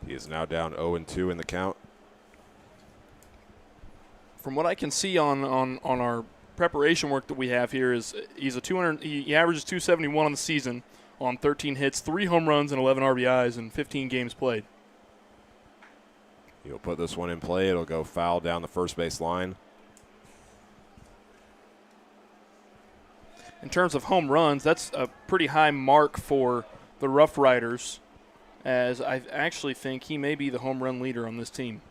He is now down 0-2 in the count. From what I can see on our preparation work that we have here, is he's he averages 271 on the season on 13 hits, 3 home runs, and 11 RBIs in 15 games played. He'll put this one in play. It'll go foul down the first base line. In terms of home runs, that's a pretty high mark for the Roughriders, as I actually think he may be the home run leader on this team.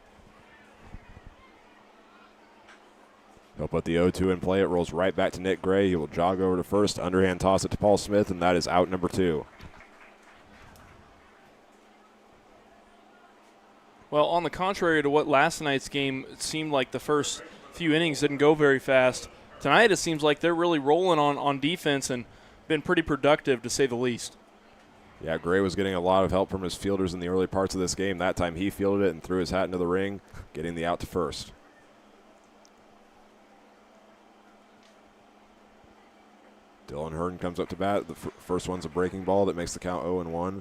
He'll put the 0-2 in play. It rolls right back to Nick Gray. He will jog over to first, underhand toss it to Paul Smith, and that is out number 2. Well, on the contrary to what last night's game, it seemed like the first few innings didn't go very fast. Tonight it seems like they're really rolling on defense and been pretty productive, to say the least. Yeah, Gray was getting a lot of help from his fielders in the early parts of this game. That time he fielded it and threw his hat into the ring, getting the out to first. Dylan Hearn comes up to bat. The first one's a breaking ball that makes the count 0-1.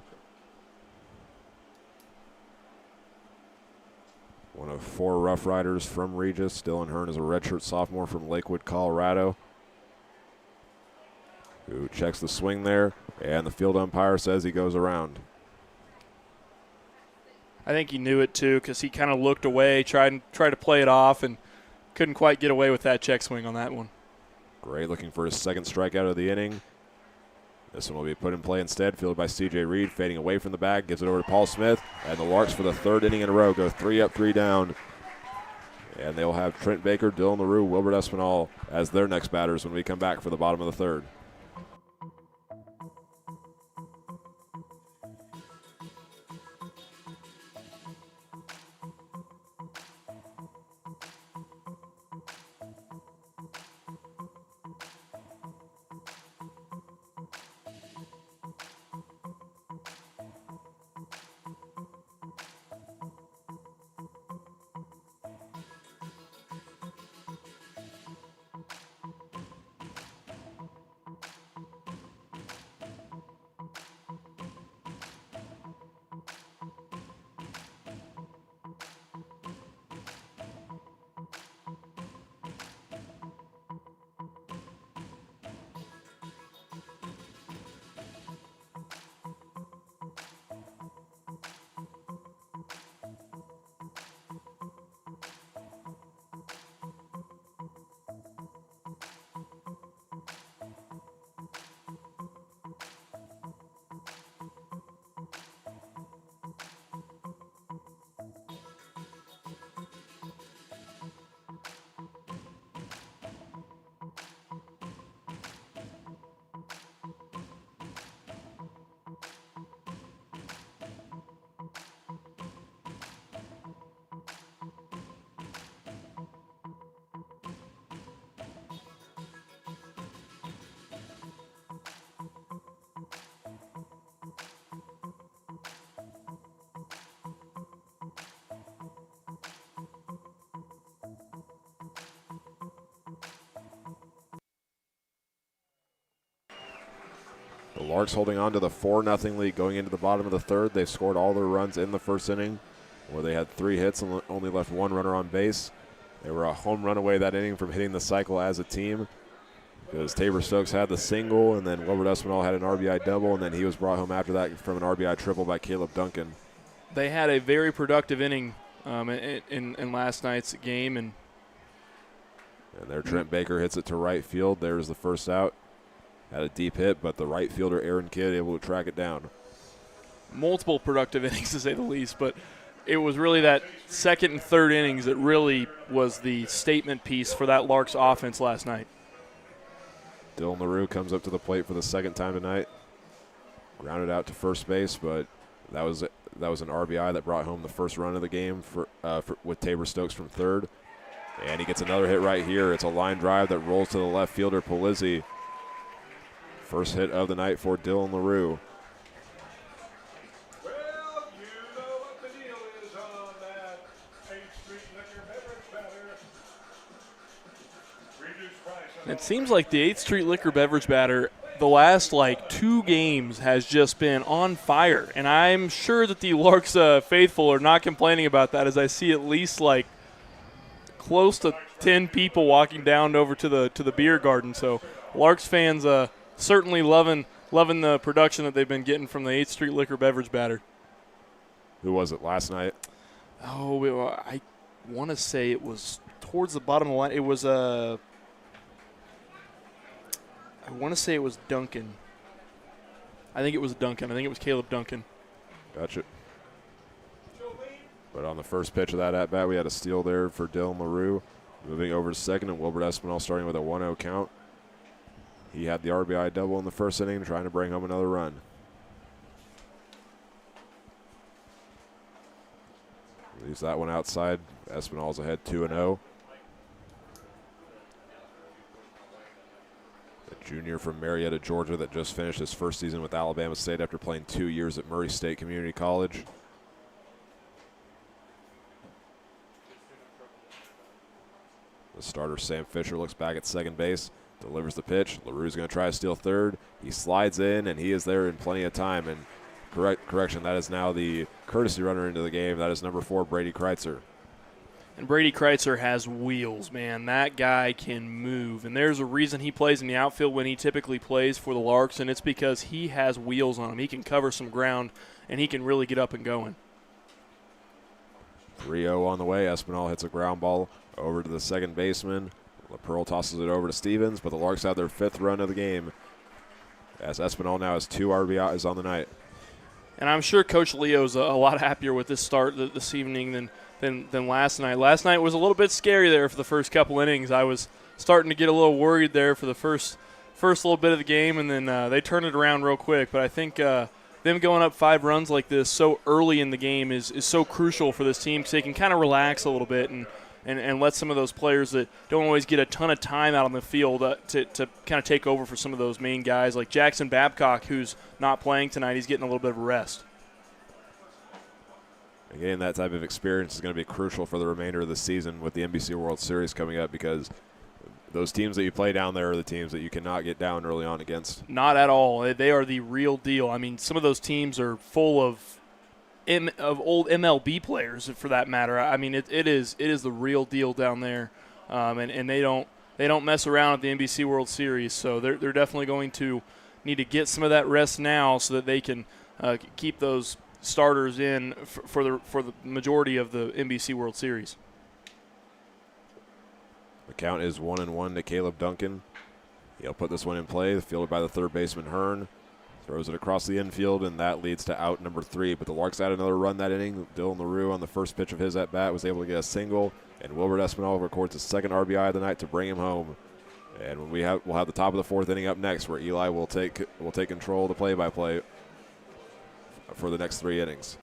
One of 4 Roughriders from Regis. Dylan Hearn is a redshirt sophomore from Lakewood, Colorado, who checks the swing there, and the field umpire says he goes around. I think he knew it, too, because he kind of looked away, tried to play it off, and couldn't quite get away with that check swing on that one. Gray looking for his second strikeout of the inning. This one will be put in play instead, fielded by C.J. Reed, fading away from the bag, gives it over to Paul Smith, and the Larks for the 3rd inning in a row go 3 up, 3 down. And they'll have Trent Baker, Dylan LaRue, Wilbert Espinal as their next batters when we come back for the bottom of the 3rd. The Larks holding on to the 4-0 lead going into the bottom of the 3rd. They scored all their runs in the first inning, where they had 3 hits and only left 1 runner on base. They were a home run away that inning from hitting the cycle as a team, because Tabor Stokes had the single, and then Wilbert Espinal had an RBI double, and then he was brought home after that from an RBI triple by Caleb Duncan. They had a very productive inning in last night's game. And there Trent Baker hits it to right field. There's the first out. Had a deep hit, but the right fielder, Aaron Kidd, able to track it down. Multiple productive innings, to say the least. But it was really that second and third innings that really was the statement piece for that Larks offense last night. Dylan LaRue comes up to the plate for the second time tonight. Grounded out to first base, but that was an RBI that brought home the first run of the game with Tabor Stokes from third. And he gets another hit right here. It's a line drive that rolls to the left fielder, Polizzi. First hit of the night for Dylan LaRue. It seems like the 8th Street Liquor Beverage Batter the last 2 games has just been on fire, and I'm sure that the Larks faithful are not complaining about that, as I see at least close to 10 people walking down over to the beer garden. So Larks fans certainly loving the production that they've been getting from the 8th Street Liquor Beverage Batter. Who was it last night? Oh, I want to say it was towards the bottom of the line. It was I want to say it was Duncan. I think it was Duncan. I think it was Caleb Duncan. Gotcha. But on the first pitch of that at-bat, we had a steal there for Dylan LaRue. Moving over to second, and Wilbert Espinal starting with a 1-0 count. He had the RBI double in the first inning, trying to bring home another run. Leaves that one outside. Espinal's ahead 2-0. Junior from Marietta, Georgia, that just finished his first season with Alabama State after playing 2 years at Murray State Community College. The starter, Sam Fisher, looks back at second base, delivers the pitch. LaRue's going to try to steal third. He slides in, and he is there in plenty of time. And correction, that is now the courtesy runner into the game. That is number 4, Brady Kreitzer. And Brady Kreitzer has wheels, man. That guy can move. And there's a reason he plays in the outfield when he typically plays for the Larks, and it's because he has wheels on him. He can cover some ground, and he can really get up and going. 3-0 on the way. Espinal hits a ground ball over to the second baseman. LaPearl tosses it over to Stevens, but the Larks have their 5th run of the game, as Espinal now has 2 RBIs on the night. And I'm sure Coach Leo's a lot happier with this start this evening than last night. Last night was a little bit scary there for the first couple innings. I was starting to get a little worried there for the first little bit of the game, and then they turned it around real quick. But I think them going up 5 runs like this so early in the game is so crucial for this team, because they can kind of relax a little bit and let some of those players that don't always get a ton of time out on the field to kind of take over for some of those main guys, like Jackson Babcock, who's not playing tonight. He's getting a little bit of a rest. Again, that type of experience is going to be crucial for the remainder of the season with the NBC World Series coming up, because those teams that you play down there are the teams that you cannot get down early on against. Not at all. They are the real deal. I mean, some of those teams are full of old MLB players, for that matter. I mean, it is the real deal down there, and they don't mess around at the NBC World Series. So they're definitely going to need to get some of that rest now, so that they can keep those starters in for the majority of the NBC World Series. The count is 1-1 to Caleb Duncan. He'll put this one in play, fielded by the third baseman Hearn. Throws it across the infield, and that leads to out number 3. But the Larks had another run that inning. Dylan LaRue, on the first pitch of his at-bat, was able to get a single, and Wilbert Espinal records his second RBI of the night to bring him home. And we'll have the top of the 4th inning up next, where Eli will take control of the play-by-play for the next 3 innings.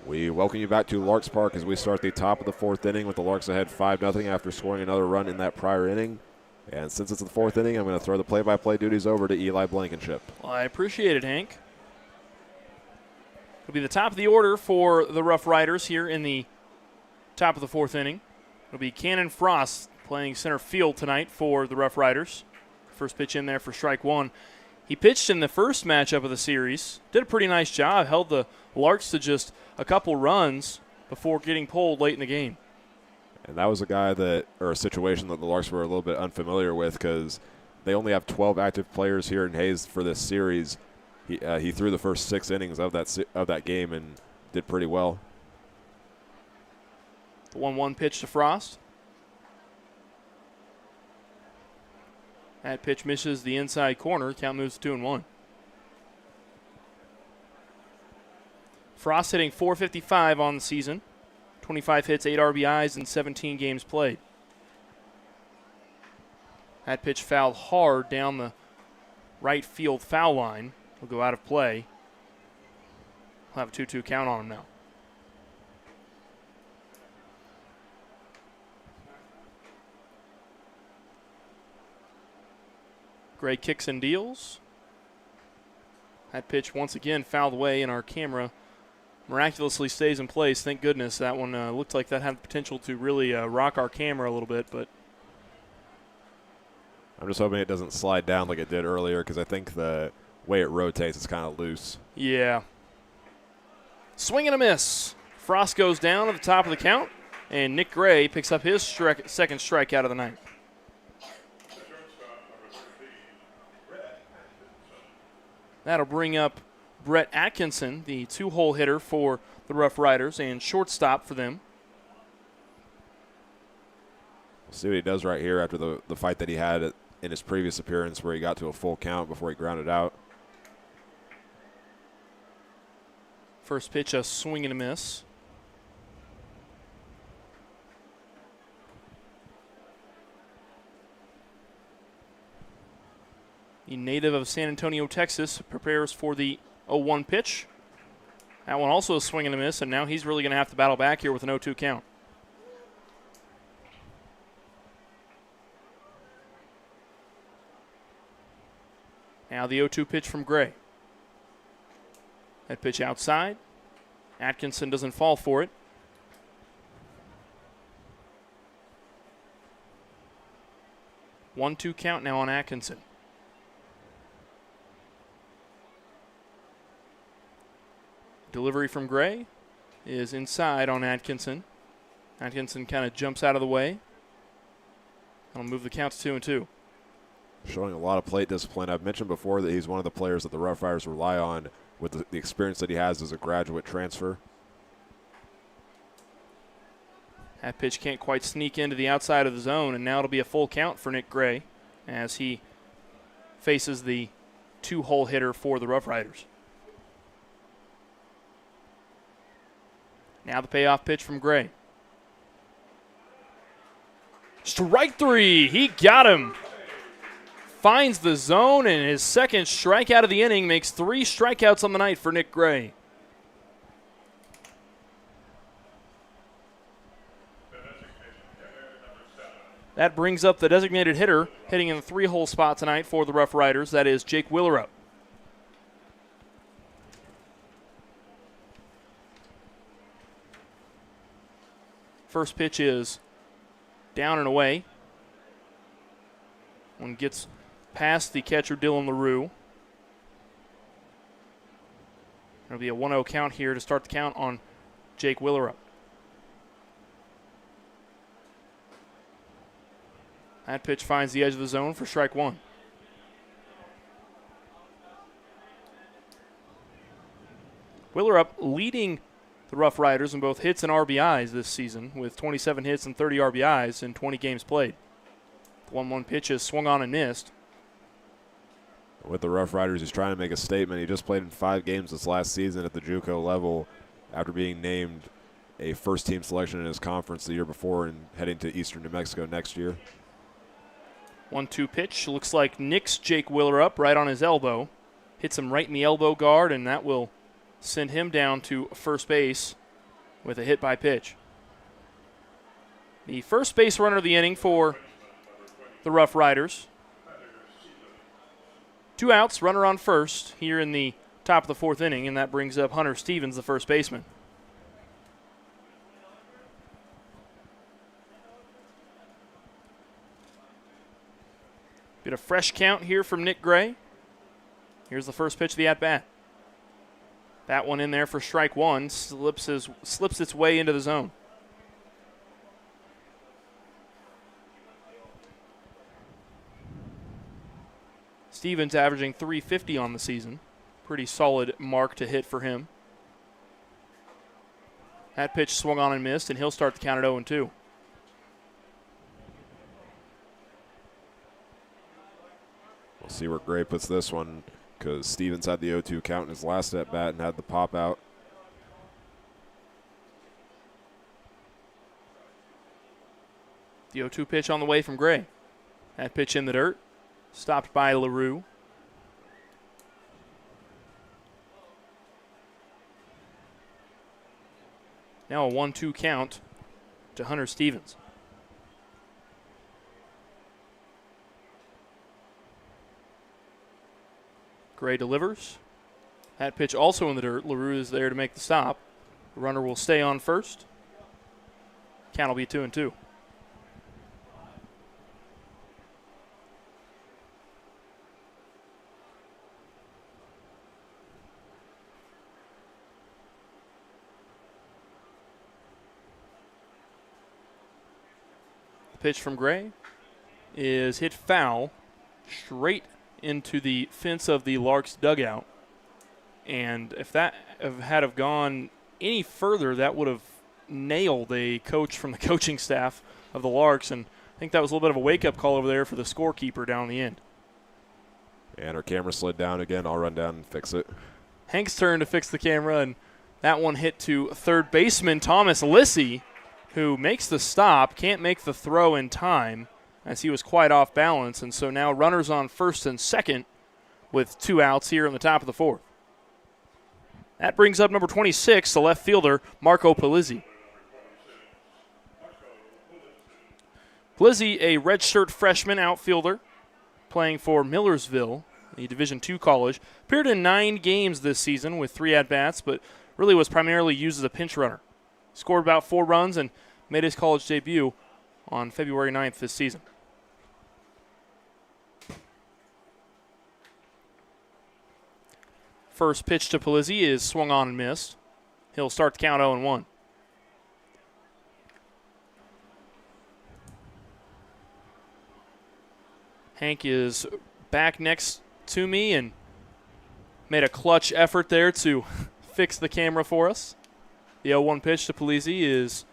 We welcome you back to Larks Park as we start the top of the fourth inning with the Larks ahead 5-0 after scoring another run in that prior inning. And since it's the fourth inning, I'm going to throw the play-by-play duties over to Eli Blankenship. Well, I appreciate it, Hank. It'll be the top of the order for the Roughriders here in the top of the fourth inning. It'll be Cannon Frost playing center field tonight for the Roughriders. First pitch in there for strike one. He pitched in the first matchup of the series. Did a pretty nice job. Held the Larks to just a couple runs before getting pulled late in the game. And that was a situation that the Larks were a little bit unfamiliar with because they only have 12 active players here in Hayes for this series. He threw the first 6 innings of that game and did pretty well. The 1-1 pitch to Frost. That pitch misses the inside corner. Count moves to 2-1. Frost hitting .455 on the season. 25 hits, 8 RBIs, and 17 games played. That pitch fouled hard down the right field foul line. Will go out of play. We'll have a 2-2 count on him now. Gray kicks and deals. That pitch once again fouled away, and our camera miraculously stays in place. Thank goodness. That one looked like that had the potential to really rock our camera a little bit, but I'm just hoping it doesn't slide down like it did earlier because I think the way it rotates is kind of loose. Yeah. Swing and a miss. Frost goes down at the top of the count, and Nick Gray picks up his second strikeout of the night. That'll bring up Brett Atkinson, the 2-hole hitter for the Roughriders and shortstop for them. We'll see what he does right here after the fight that he had in his previous appearance where he got to a full count before he grounded out. First pitch, a swing and a miss. The native of San Antonio, Texas, prepares for the 0-1 pitch. That one also a swing and a miss, and now he's really going to have to battle back here with an 0-2 count. Now the 0-2 pitch from Gray. That pitch outside. Atkinson doesn't fall for it. 1-2 count now on Atkinson. Delivery from Gray is inside on Atkinson. Atkinson kind of jumps out of the way. That'll move the count to 2-2. Showing a lot of plate discipline. I've mentioned before that he's one of the players that the Roughriders rely on with the experience that he has as a graduate transfer. That pitch can't quite sneak into the outside of the zone, and now it'll be a full count for Nick Gray as he faces the 2-hole hitter for the Roughriders. Now the payoff pitch from Gray. Strike 3. He got him. Finds the zone, and his second strikeout of the inning makes 3 strikeouts on the night for Nick Gray. That brings up the designated hitter hitting in the 3-hole spot tonight for the Roughriders. That is Jake Willerup. First pitch is down and away. One gets past the catcher, Dylan LaRue. There'll be a 1-0 count here to start the count on Jake Willerup. That pitch finds the edge of the zone for strike 1. Willerup leading the Roughriders in both hits and RBIs this season with 27 hits and 30 RBIs in 20 games played. The 1-1 pitch is swung on and missed. With the Roughriders, he's trying to make a statement. He just played in 5 games this last season at the JUCO level after being named a first-team selection in his conference the year before and heading to Eastern New Mexico next year. 1-2 pitch. Looks like nicks Jake Willerup right on his elbow. Hits him right in the elbow guard, and that will send him down to first base with a hit by pitch. The first base runner of the inning for the Roughriders. 2 outs, runner on first here in the top of the 4th inning, and that brings up Hunter Stevens, the first baseman. Get a fresh count here from Nick Gray. Here's the first pitch of the at-bat. That one in there for strike 1, slips its way into the zone. Stevens averaging .350 on the season. Pretty solid mark to hit for him. That pitch swung on and missed, and he'll start the count at 0-2. We'll see where Gray puts this one, because Stevens had the 0-2 count in his last at-bat and had the pop out. The 0-2 pitch on the way from Gray. That pitch in the dirt, stopped by LaRue. Now a 1-2 count to Hunter Stevens. Gray delivers. That pitch also in the dirt. LaRue is there to make the stop. The runner will stay on first. Count will be 2-2. The pitch from Gray is hit foul straight into the fence of the Larks dugout. And if that had have gone any further, that would have nailed a coach from the coaching staff of the Larks. And I think that was a little bit of a wake-up call over there for the scorekeeper down the end. And our camera slid down again. I'll run down and fix it. Hank's turn to fix the camera, and that one hit to third baseman Thomas Lissy, who makes the stop, can't make the throw in time, as he was quite off balance, and so now runners on first and second with 2 outs here in the top of the 4th. That brings up number 26, the left fielder, Marco Polizzi. Polizzi, a redshirt freshman outfielder, playing for Millersville, the Division II college, appeared in 9 games this season with 3 at-bats, but really was primarily used as a pinch runner. Scored about 4 runs and made his college debut on February 9th this season. First pitch to Polizzi is swung on and missed. He'll start the count 0-1. Hank is back next to me and made a clutch effort there to fix the camera for us. The 0-1 pitch to Polizzi is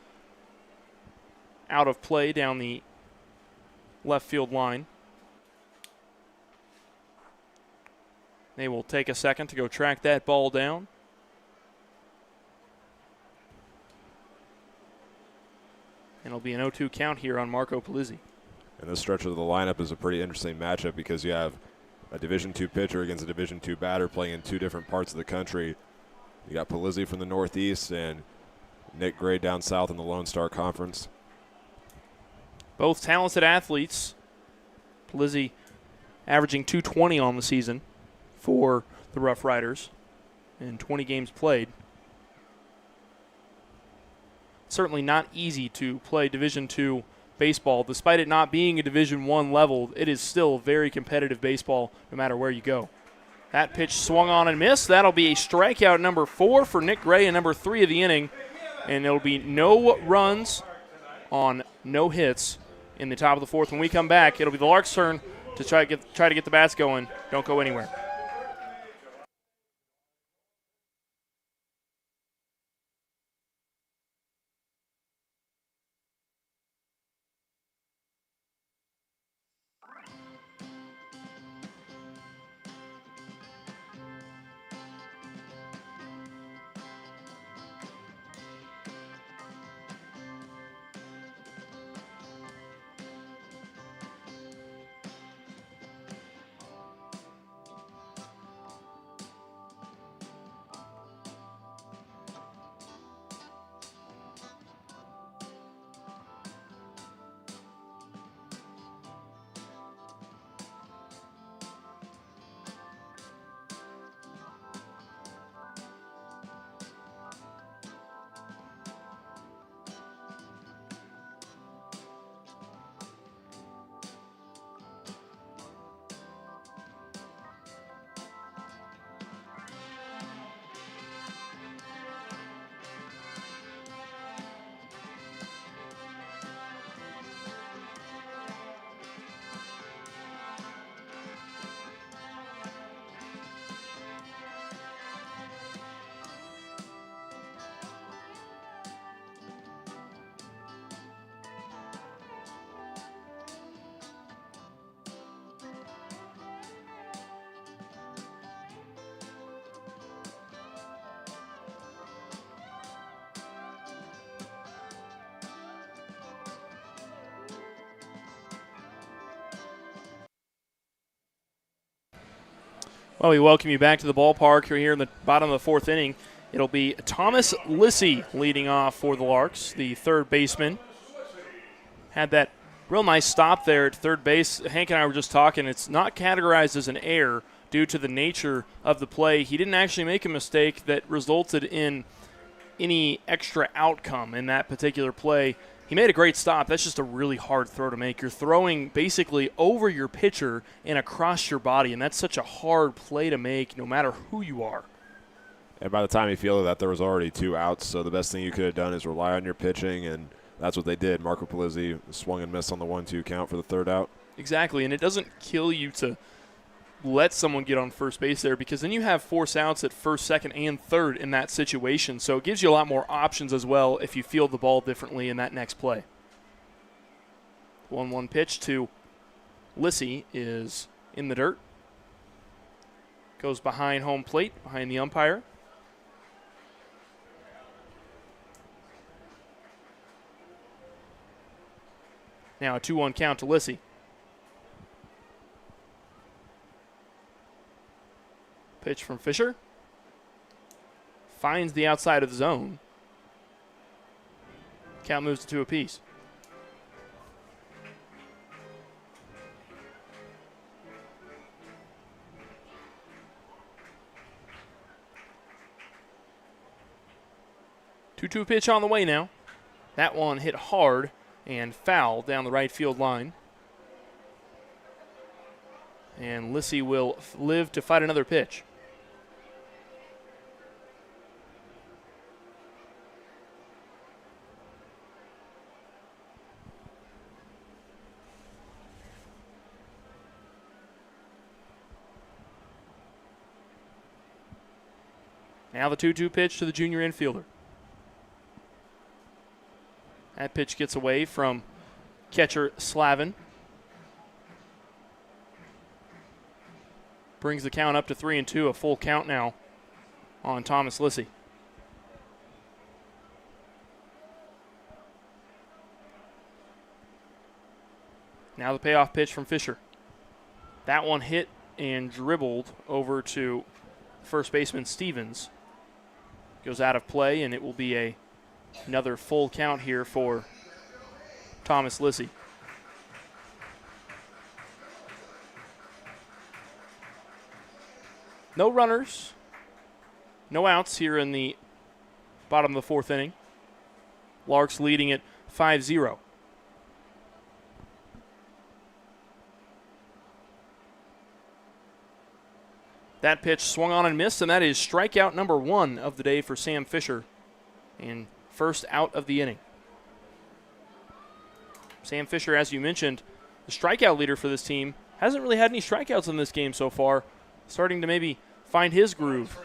out of play down the left field line. They will take a second to go track that ball down. And it'll be an 0-2 count here on Marco Polizzi. And this stretch of the lineup is a pretty interesting matchup because you have a Division II pitcher against a Division II batter playing in 2 different parts of the country. You got Polizzi from the Northeast and Nick Gray down south in the Lone Star Conference. Both talented athletes. Polizzi averaging .220 on the season for the Roughriders in 20 games played. Certainly not easy to play Division II baseball. Despite it not being a Division I level, it is still very competitive baseball no matter where you go. That pitch swung on and missed. That'll be a strikeout number 4 for Nick Gray and number 3 of the inning. And there'll be no runs on no hits in the top of the 4th. When we come back, it'll be the Larks' turn to try to get the bats going. Don't go anywhere. Well, we welcome you back to the ballpark. We're here in the bottom of the fourth inning. It'll be Thomas Lissy leading off for the Larks, the third baseman. Had that real nice stop there at third base. Hank and I were just talking. It's not categorized as an error due to the nature of the play. He didn't actually make a mistake that resulted in any extra outcome in that particular play. He made a great stop. That's just a really hard throw to make. You're throwing basically over your pitcher and across your body, and that's such a hard play to make no matter who you are. And by the time he fielded that, there was already 2 outs, so the best thing you could have done is rely on your pitching, and that's what they did. Marco Polizzi swung and missed on the 1-2 count for the third out. Exactly, and it doesn't kill you to let someone get on first base there, because then you have force outs at first, second, and third in that situation. So it gives you a lot more options as well if you field the ball differently in that next play. 1-1 pitch to Lissy is in the dirt. Goes behind home plate, behind the umpire. Now a 2-1 count to Lissy. Pitch from Fisher. Finds the outside of the zone. Count moves to 2 apiece. Two-two pitch on the way now. That one hit hard and foul down the right field line. And Lissy will live to fight another pitch. Now the 2-2 pitch to the junior infielder. That pitch gets away from catcher Slavin. Brings the count up to 3-2, a full count now on Thomas Lissy. Now the payoff pitch from Fisher. That one hit and dribbled over to first baseman Stevens. Goes out of play, and it will be another full count here for Thomas Lissy. No runners, no outs here in the bottom of the fourth inning. Larks leading at 5-0. That pitch swung on and missed, and that is strikeout number 1 of the day for Sam Fisher, and first out of the inning. Sam Fisher, as you mentioned, the strikeout leader for this team, hasn't really had any strikeouts in this game so far, starting to maybe find his groove.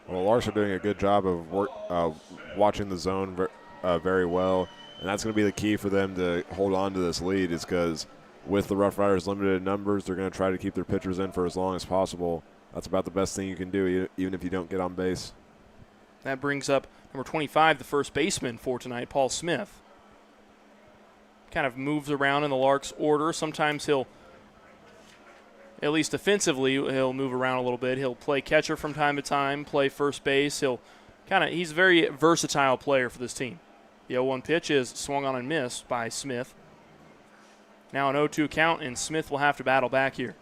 Well, Larks are doing a good job of watching the zone very well, and that's going to be the key for them to hold on to this lead, is because with the Roughriders' limited numbers, they're going to try to keep their pitchers in for as long as possible. That's about the best thing you can do, even if you don't get on base. That brings up number 25, the first baseman for tonight, Paul Smith. Kind of moves around in the Larks' order. Sometimes he'll, at least offensively, he'll move around a little bit. He'll play catcher from time to time, play first base. He's a very versatile player for this team. The 0-1 pitch is swung on and missed by Smith. Now an 0-2 count, and Smith will have to battle back here.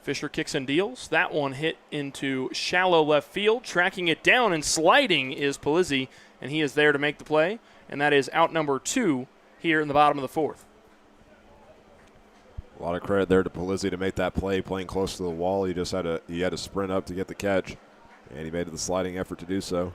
Fisher kicks and deals. That one hit into shallow left field. Tracking it down and sliding is Polizzi, and he is there to make the play. And that is out number 2 here in the bottom of the fourth. A lot of credit there to Polizzi to make that play, playing close to the wall. He had to sprint up to get the catch, and he made the sliding effort to do so.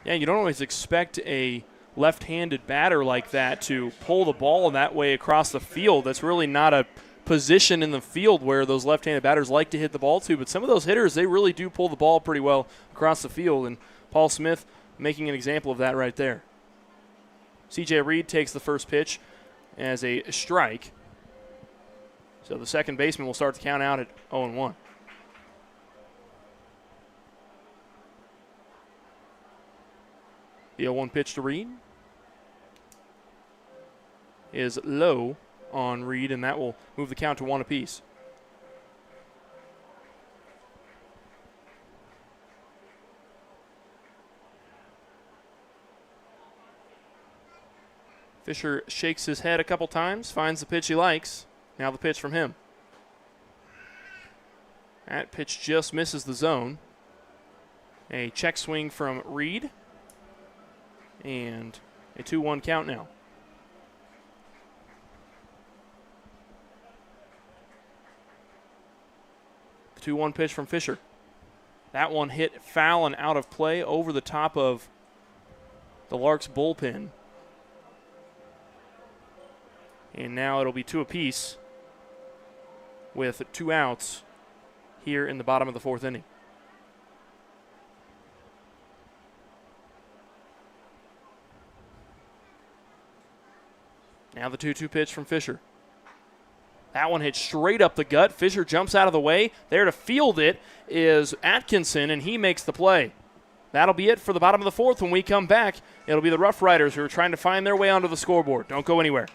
Yeah, you don't always expect a left-handed batter like that to pull the ball in that way across the field. That's really not a position in the field where those left-handed batters like to hit the ball to, but some of those hitters, they really do pull the ball pretty well across the field, and Paul Smith making an example of that right there. C.J. Reed takes the first pitch as a strike. So the second baseman will start the count out at 0-1. The 0-1 pitch to Reed is low on Reed, and that will move the count to 1 apiece. Fisher shakes his head a couple times, finds the pitch he likes. Now the pitch from him. That pitch just misses the zone. A check swing from Reed. And a 2-1 count now. The 2-1 pitch from Fisher. That one hit foul and out of play over the top of the Larks bullpen. And now it'll be 2 apiece with 2 outs here in the bottom of the 4th inning. Now the 2-2 pitch from Fisher. That one hit straight up the gut. Fisher jumps out of the way. There to field it is Atkinson, and he makes the play. That'll be it for the bottom of the 4th. When we come back, it'll be the Roughriders who are trying to find their way onto the scoreboard. Don't go anywhere.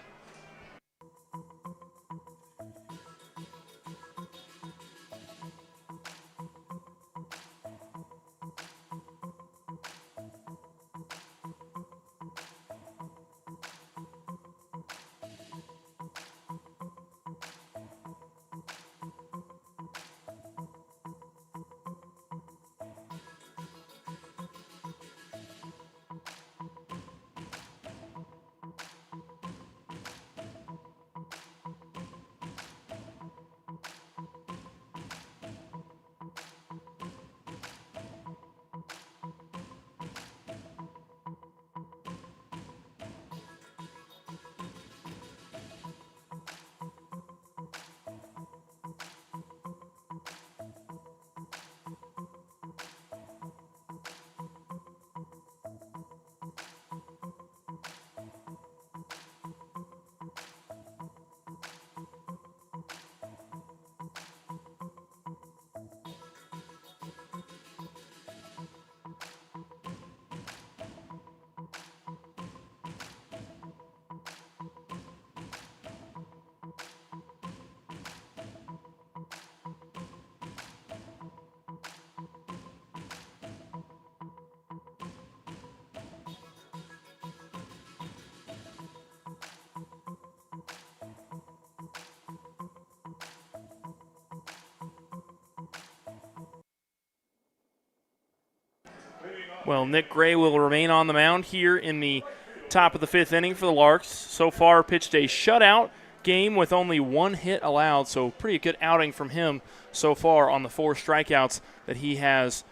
Well, Nick Gray will remain on the mound here in the top of the 5th inning for the Larks. So far pitched a shutout game with only 1 hit allowed, so pretty good outing from him so far on the 4 strikeouts that he has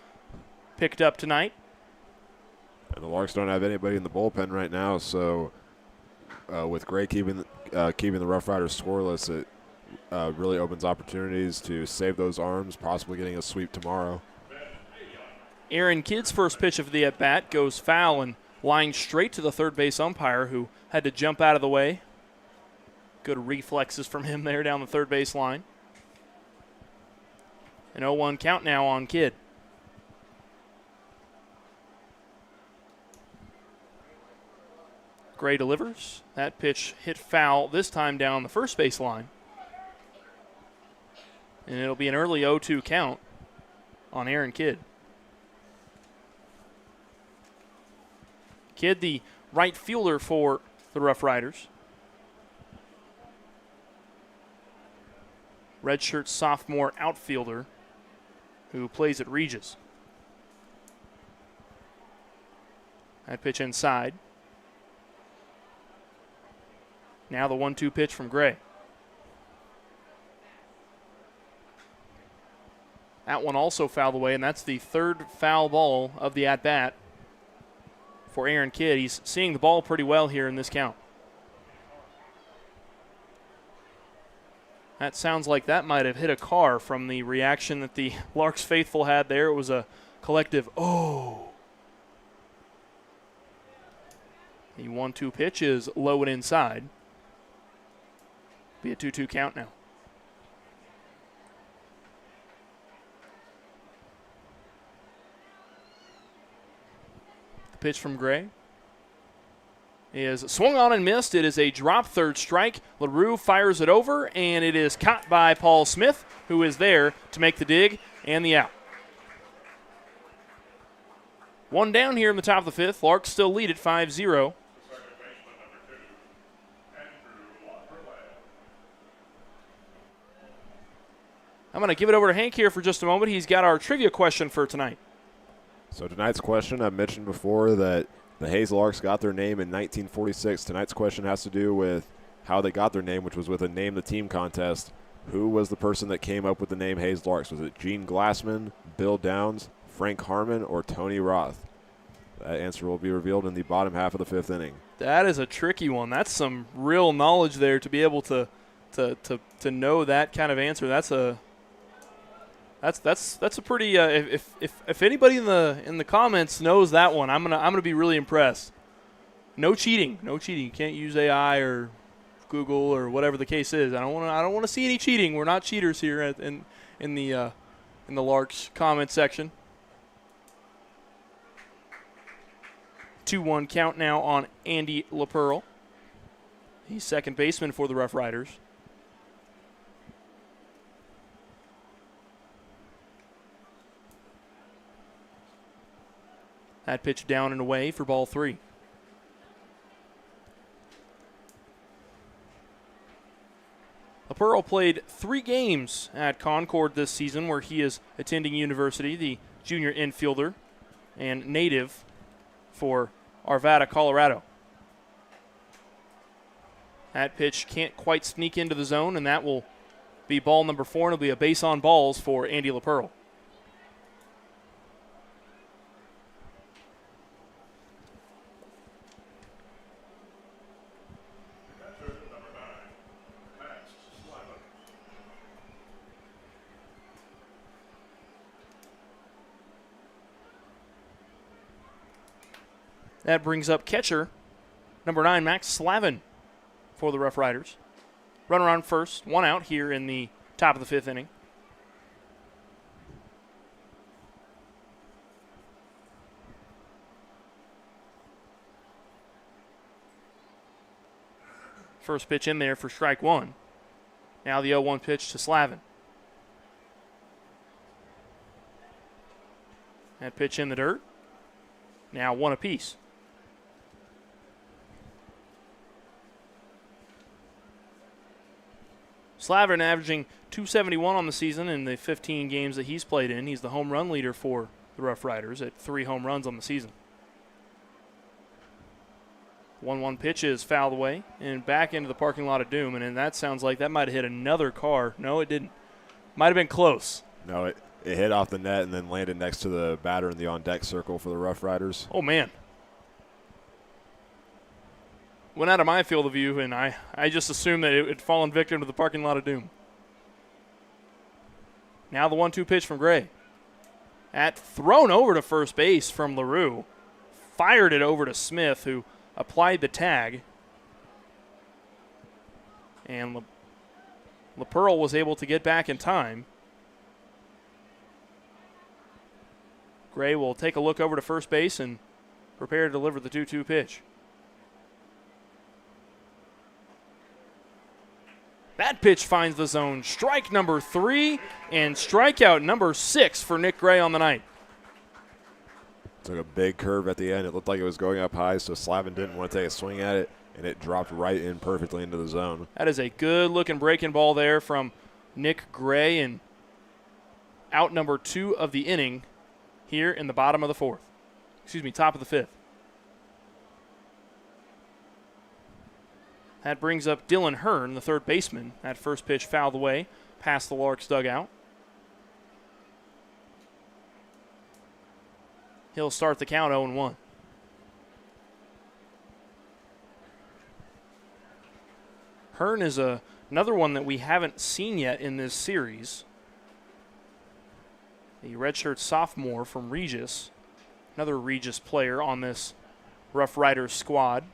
picked up tonight. And the Larks don't have anybody in the bullpen right now, so with Gray keeping the Roughriders scoreless, it really opens opportunities to save those arms, possibly getting a sweep tomorrow. Aaron Kidd's first pitch of the at-bat goes foul and lined straight to the third base umpire, who had to jump out of the way. Good reflexes from him there down the third base line. An 0-1 count now on Kidd. Gray delivers. That pitch hit foul, this time down the first base line. And it'll be an early 0-2 count on Aaron Kidd. Kidd, the right fielder for the Roughriders. Redshirt sophomore outfielder who plays at Regis. That pitch inside. Now the 1-2 pitch from Gray. That one also fouled away, and that's the 3rd foul ball of the at-bat for Aaron Kidd. He's seeing the ball pretty well here in this count. That sounds like that might have hit a car from the reaction that the Larks faithful had there. It was a collective, oh. The 1-2 pitch is low and inside. Be a 2-2 count now. pitch from Gray is swung on and missed. It is a drop third strike. LaRue fires it over, and it is caught by Paul Smith, who is there to make the dig and the out. One down here in the top of the fifth. Larks still lead at 5-0. I'm going to give it over to Hank here for just a moment. He's got our trivia question for tonight. So tonight's question, I mentioned before that the Hayes Larks got their name in 1946. Tonight's question has to do with how they got their name, which was with a Name the Team contest. Who was the person that came up with the name Hayes Larks? Was it Gene Glassman, Bill Downs, Frank Harmon, or Tony Roth? That answer will be revealed in the bottom half of the fifth inning. That is a tricky one. That's some real knowledge there to be able to know that kind of answer. That's a pretty. If anybody in the comments knows that one, I'm gonna be really impressed. No cheating. You can't use AI or Google or whatever the case is. I don't want to see any cheating. We're not cheaters here in the Larks comment section. 2-1 count now on Andy LaPearl. He's second baseman for the Roughriders. That pitch down and away for ball 3. LaPearl played 3 games at Concord this season where he is attending university, the junior infielder and native for Arvada, Colorado. That pitch can't quite sneak into the zone, and that will be ball number 4, and it'll be a base on balls for Andy LaPearl. That brings up catcher, number 9, Max Slavin for the Roughriders. Runner on first, 1 out here in the top of the 5th inning. First pitch in there for strike 1. Now the 0-1 pitch to Slavin. That pitch in the dirt. Now 1 apiece. Slavin averaging .271 on the season in the 15 games that he's played in. He's the home run leader for the Roughriders at 3 home runs on the season. 1-1 pitch is fouled away and back into the parking lot of doom, and that sounds like that might have hit another car. No, it didn't. Might have been close. No, it hit off the net and then landed next to the batter in the on-deck circle for the Roughriders. Oh, man. Went out of my field of view, and I just assumed that it had fallen victim to the parking lot of doom. Now the 1-2 pitch from Gray. That thrown over to first base from LaRue. Fired it over to Smith, who applied the tag. And LaPearl was able to get back in time. Gray will take a look over to first base and prepare to deliver the 2-2 pitch. That pitch finds the zone. Strike number 3 and strikeout number 6 for Nick Gray on the night. Took a big curve at the end. It looked like it was going up high, so Slavin didn't want to take a swing at it, and it dropped right in perfectly into the zone. That is a good-looking breaking ball there from Nick Gray, and out number 2 of the inning here in the bottom of the 4th. Top of the 5th. That brings up Dylan Hearn, the third baseman. That first pitch fouled away past the Larks dugout. He'll start the count 0-1. Hearn is another one that we haven't seen yet in this series. The redshirt sophomore from Regis. Another Regis player on this Rough Riders squad.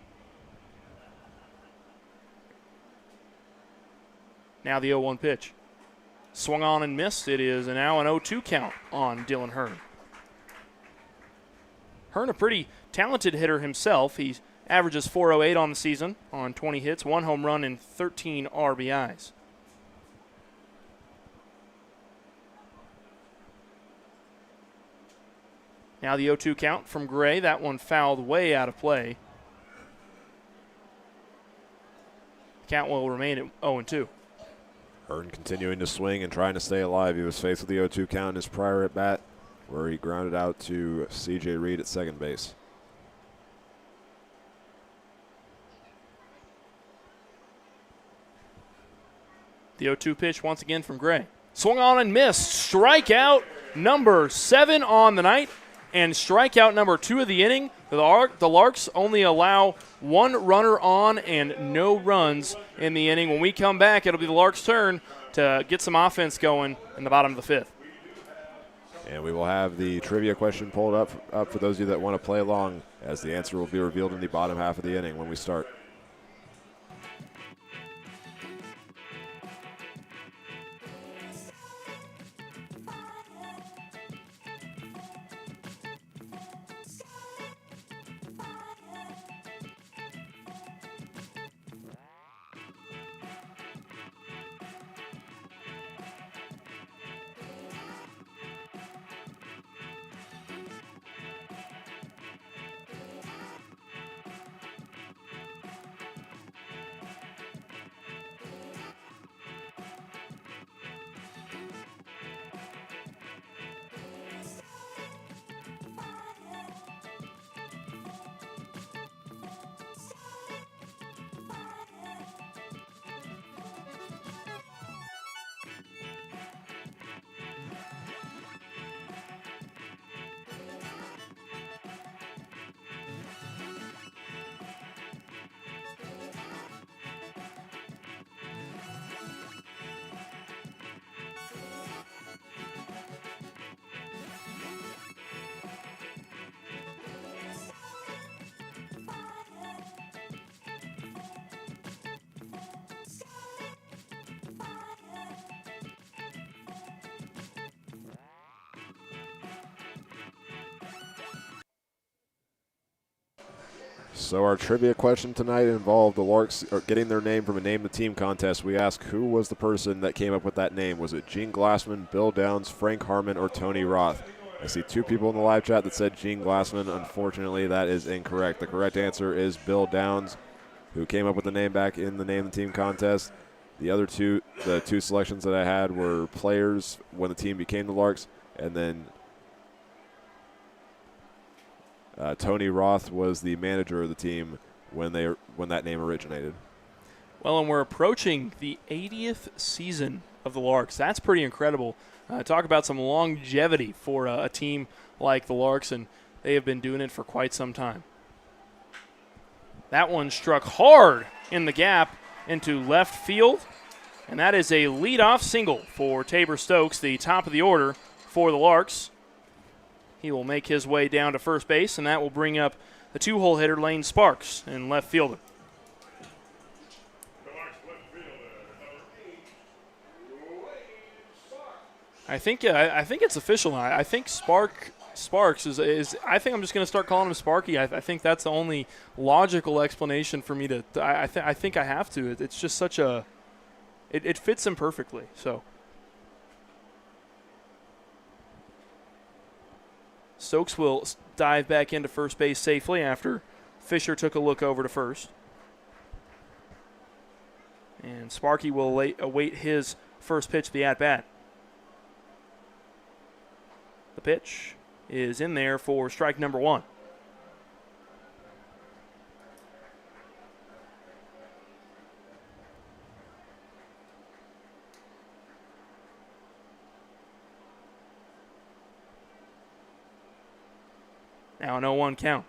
Now the 0-1 pitch. Swung on and missed. It is now an 0-2 count on Dylan Hearn. Hearn, a pretty talented hitter himself. He averages .408 on the season on 20 hits, 1 home run, and 13 RBIs. Now the 0-2 count from Gray. That one fouled way out of play. Count will remain at 0-2. Hearn continuing to swing and trying to stay alive. He was faced with the 0-2 count in his prior at bat, where he grounded out to C.J. Reed at second base. The 0-2 pitch once again from Gray. Swung on and missed. Strikeout number 7 on the night, and strikeout number 2 of the inning. The Larks only allow 1 runner on and no runs in the inning. When we come back, it'll be the Larks' turn to get some offense going in the bottom of the 5th. And we will have the trivia question pulled up for those of you that want to play along, as the answer will be revealed in the bottom half of the inning when we start. So our trivia question tonight involved the Larks getting their name from a Name the Team contest. We asked who was the person that came up with that name. Was it Gene Glassman, Bill Downs, Frank Harmon, or Tony Roth? I see 2 people in the live chat that said Gene Glassman. Unfortunately, that is incorrect. The correct answer is Bill Downs, who came up with the name back in the Name the Team contest. The other the 2 selections that I had were players when the team became the Larks, and then Tony Roth was the manager of the team when that name originated. Well, and we're approaching the 80th season of the Larks. That's pretty incredible. Talk about some longevity for a team like the Larks, and they have been doing it for quite some time. That one struck hard in the gap into left field, and that is a leadoff single for Tabor Stokes, the top of the order for the Larks. He will make his way down to first base, and that will bring up the 2-hole hitter, Lane Sparks, in left fielder. I think it's official now. I think Sparks is. I think I'm just going to start calling him Sparky. I think that's the only logical explanation for me to. I think I have to. It's just such a. It fits him perfectly. So. Stokes will dive back into first base safely after Fisher took a look over to first. And Sparky will await his first pitch of the at-bat. The pitch is in there for strike number 1. Now an 0-1 count.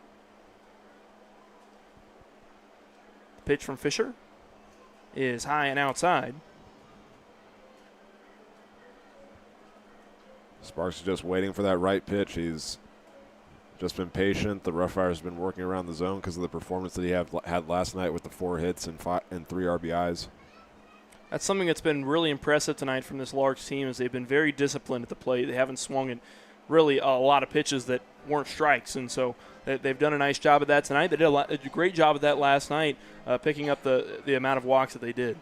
The pitch from Fisher is high and outside. Sparks is just waiting for that right pitch. He's just been patient. The Roughriders have been working around the zone because of the performance that he had last night with the 4 hits and 3 RBIs. That's something that's been really impressive tonight from this Larks team, is they've been very disciplined at the plate. They haven't swung it really a lot of pitches that weren't strikes. And so they've done a nice job of that tonight. They did a great job of that last night, picking up the amount of walks that they did.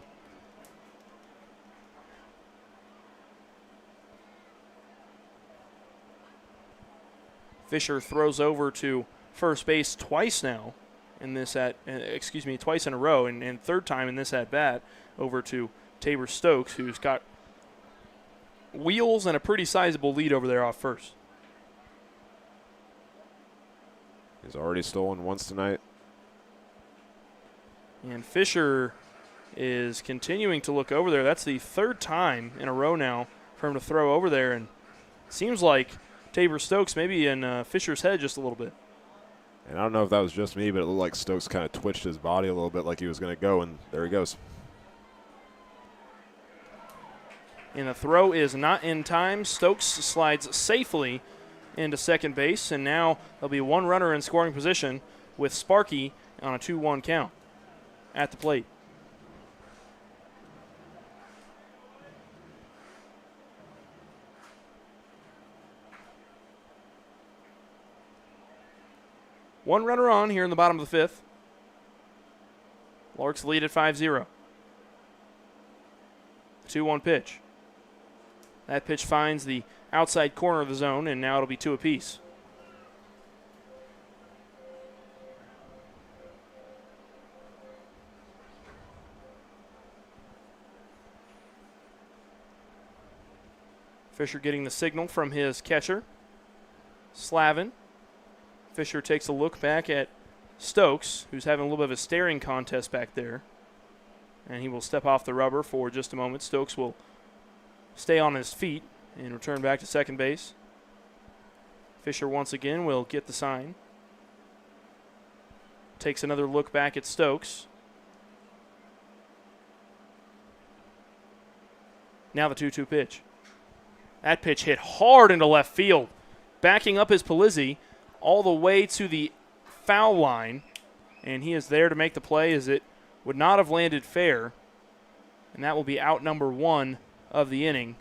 Fisher throws over to first base twice now twice in a row, and third time in this at-bat over to Tabor Stokes, who's got wheels and a pretty sizable lead over there off first. He's already stolen once tonight. And Fisher is continuing to look over there. That's the third time in a row now for him to throw over there, and it seems like Tabor Stokes maybe in Fisher's head just a little bit. And I don't know if that was just me, but it looked like Stokes kind of twitched his body a little bit like he was going to go, and there he goes. And the throw is not in time. Stokes slides safely into second base, and now there'll be one runner in scoring position with Sparky on a 2-1 count at the plate. One runner on here in the bottom of the fifth. Larks lead at 5-0. 2-1 pitch. That pitch finds the outside corner of the zone, and now it'll be 2 apiece. Fisher getting the signal from his catcher, Slavin. Fisher takes a look back at Stokes, who's having a little bit of a staring contest back there. And he will step off the rubber for just a moment. Stokes will stay on his feet and return back to second base. Fisher once again will get the sign. Takes another look back at Stokes. Now the 2-2 pitch. That pitch hit hard into left field. Backing up is Polizzi all the way to the foul line, and he is there to make the play as it would not have landed fair, and that will be out number 1 of the inning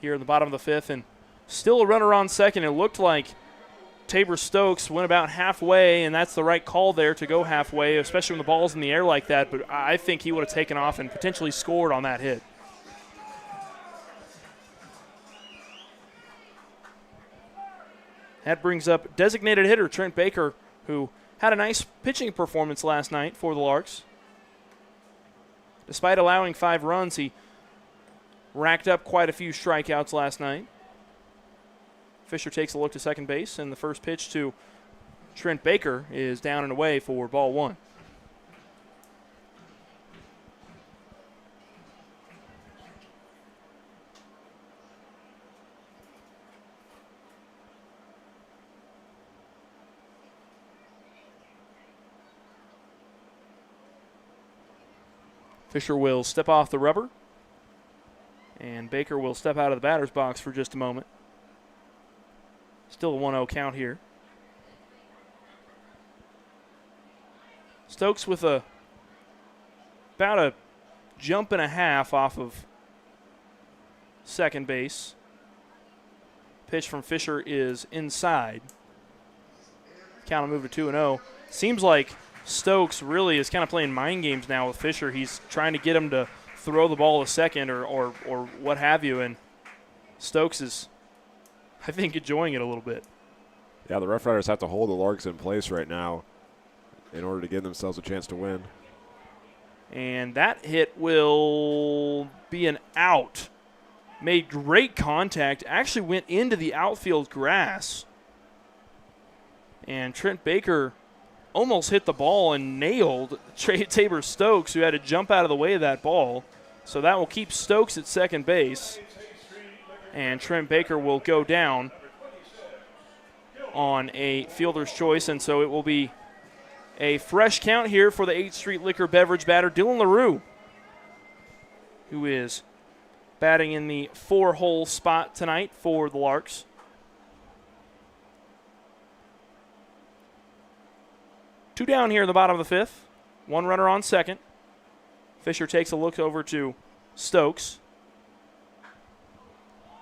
here in the bottom of the fifth. And still a runner on second. It looked like Tabor Stokes went about halfway, and that's the right call there to go halfway, especially when the ball's in the air like that, but I think he would have taken off and potentially scored on that hit. That brings up designated hitter Trent Baker, who had a nice pitching performance last night for the Larks. Despite allowing 5 runs, he racked up quite a few strikeouts last night. Fisher takes a look to second base, and the first pitch to Trent Baker is down and away for ball 1. Fisher will step off the rubber, and Baker will step out of the batter's box for just a moment. Still a 1-0 count here. Stokes with about a jump and a half off of second base. Pitch from Fisher is inside. Count will move to 2-0. Seems like Stokes really is kind of playing mind games now with Fisher. He's trying to get him to throw the ball to second or what have you, and Stokes is, I think, enjoying it a little bit. Yeah, the Roughriders have to hold the Larks in place right now in order to give themselves a chance to win. And that hit will be an out. Made great contact, actually went into the outfield grass. And Trent Baker almost hit the ball and nailed Tabor Stokes, who had to jump out of the way of that ball. So that will keep Stokes at second base. And Trent Baker will go down on a fielder's choice. And so it will be a fresh count here for the 8th Street Liquor Beverage batter, Dylan LaRue, who is batting in the 4-hole spot tonight for the Larks. Two down here in the bottom of the fifth. One runner on second. Fisher takes a look over to Stokes.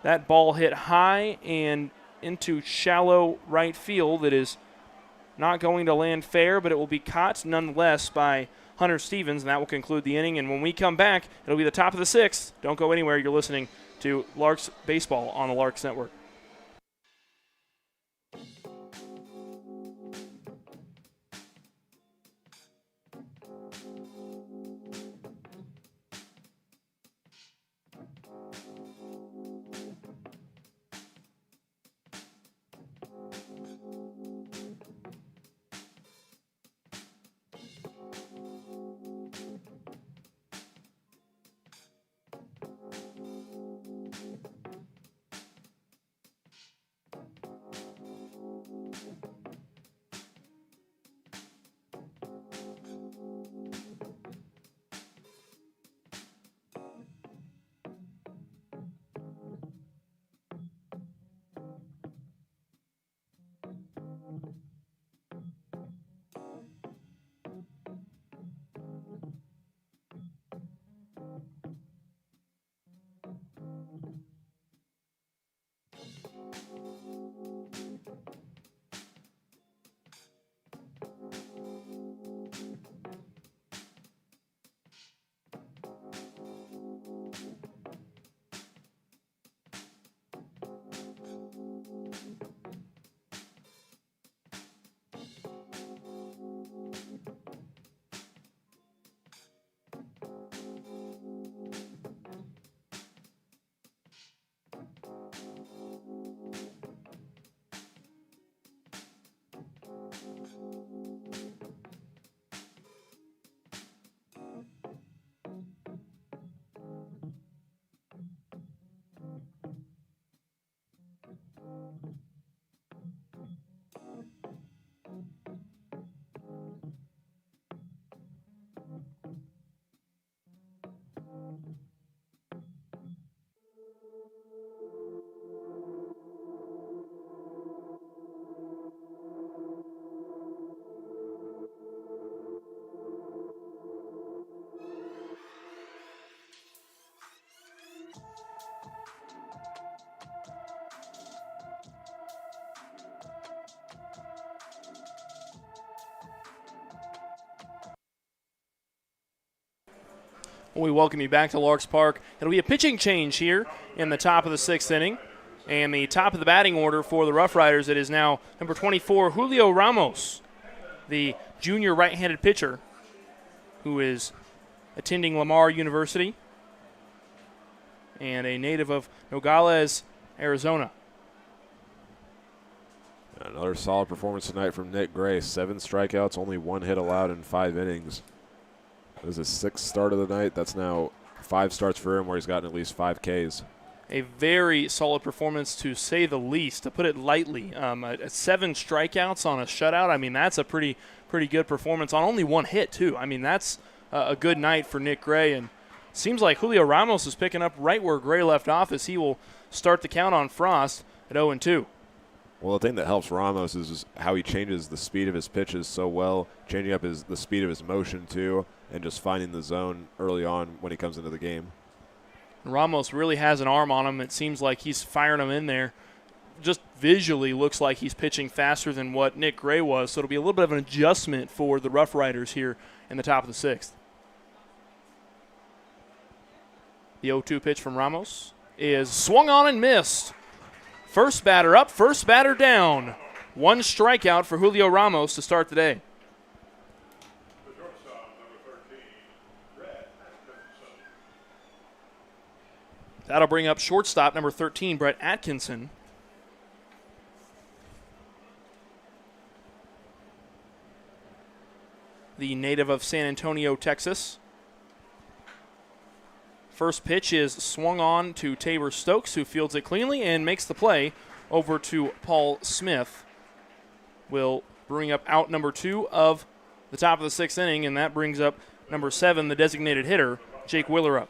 That ball hit high and into shallow right field. It is not going to land fair, but it will be caught nonetheless by Hunter Stevens, and that will conclude the inning. And when we come back, it'll be the top of the 6th. Don't go anywhere. You're listening to Larks Baseball on the Larks Network. We welcome you back to Larks Park. It'll be a pitching change here in the top of the 6th inning. And the top of the batting order for the Roughriders, it is now number 24, Julio Ramos, the junior right-handed pitcher who is attending Lamar University and a native of Nogales, Arizona. Another solid performance tonight from Nick Gray. 7 strikeouts, only 1 hit allowed in 5 innings. This is his 6th start of the night. That's now 5 starts for him where he's gotten at least 5 Ks. A very solid performance, to say the least, to put it lightly. 7 strikeouts on a shutout. I mean, that's a pretty good performance on only 1 hit, too. I mean, that's a good night for Nick Gray. And seems like Julio Ramos is picking up right where Gray left off as he will start the count on Frost at 0-2. Well, the thing that helps Ramos is how he changes the speed of his pitches so well, changing up the speed of his motion, too, and just finding the zone early on when he comes into the game. Ramos really has an arm on him. It seems like he's firing them in there. Just visually looks like he's pitching faster than what Nick Gray was, so it'll be a little bit of an adjustment for the Roughriders here in the top of the 6th. The 0-2 pitch from Ramos is swung on and missed. First batter up, first batter down. 1 strikeout for Julio Ramos to start the day. That'll bring up shortstop number 13, Brett Atkinson. The native of San Antonio, Texas. First pitch is swung on to Tabor Stokes, who fields it cleanly and makes the play over to Paul Smith. Will bring up out number 2 of the top of the 6th inning, and that brings up number 7, the designated hitter, Jake Willerup.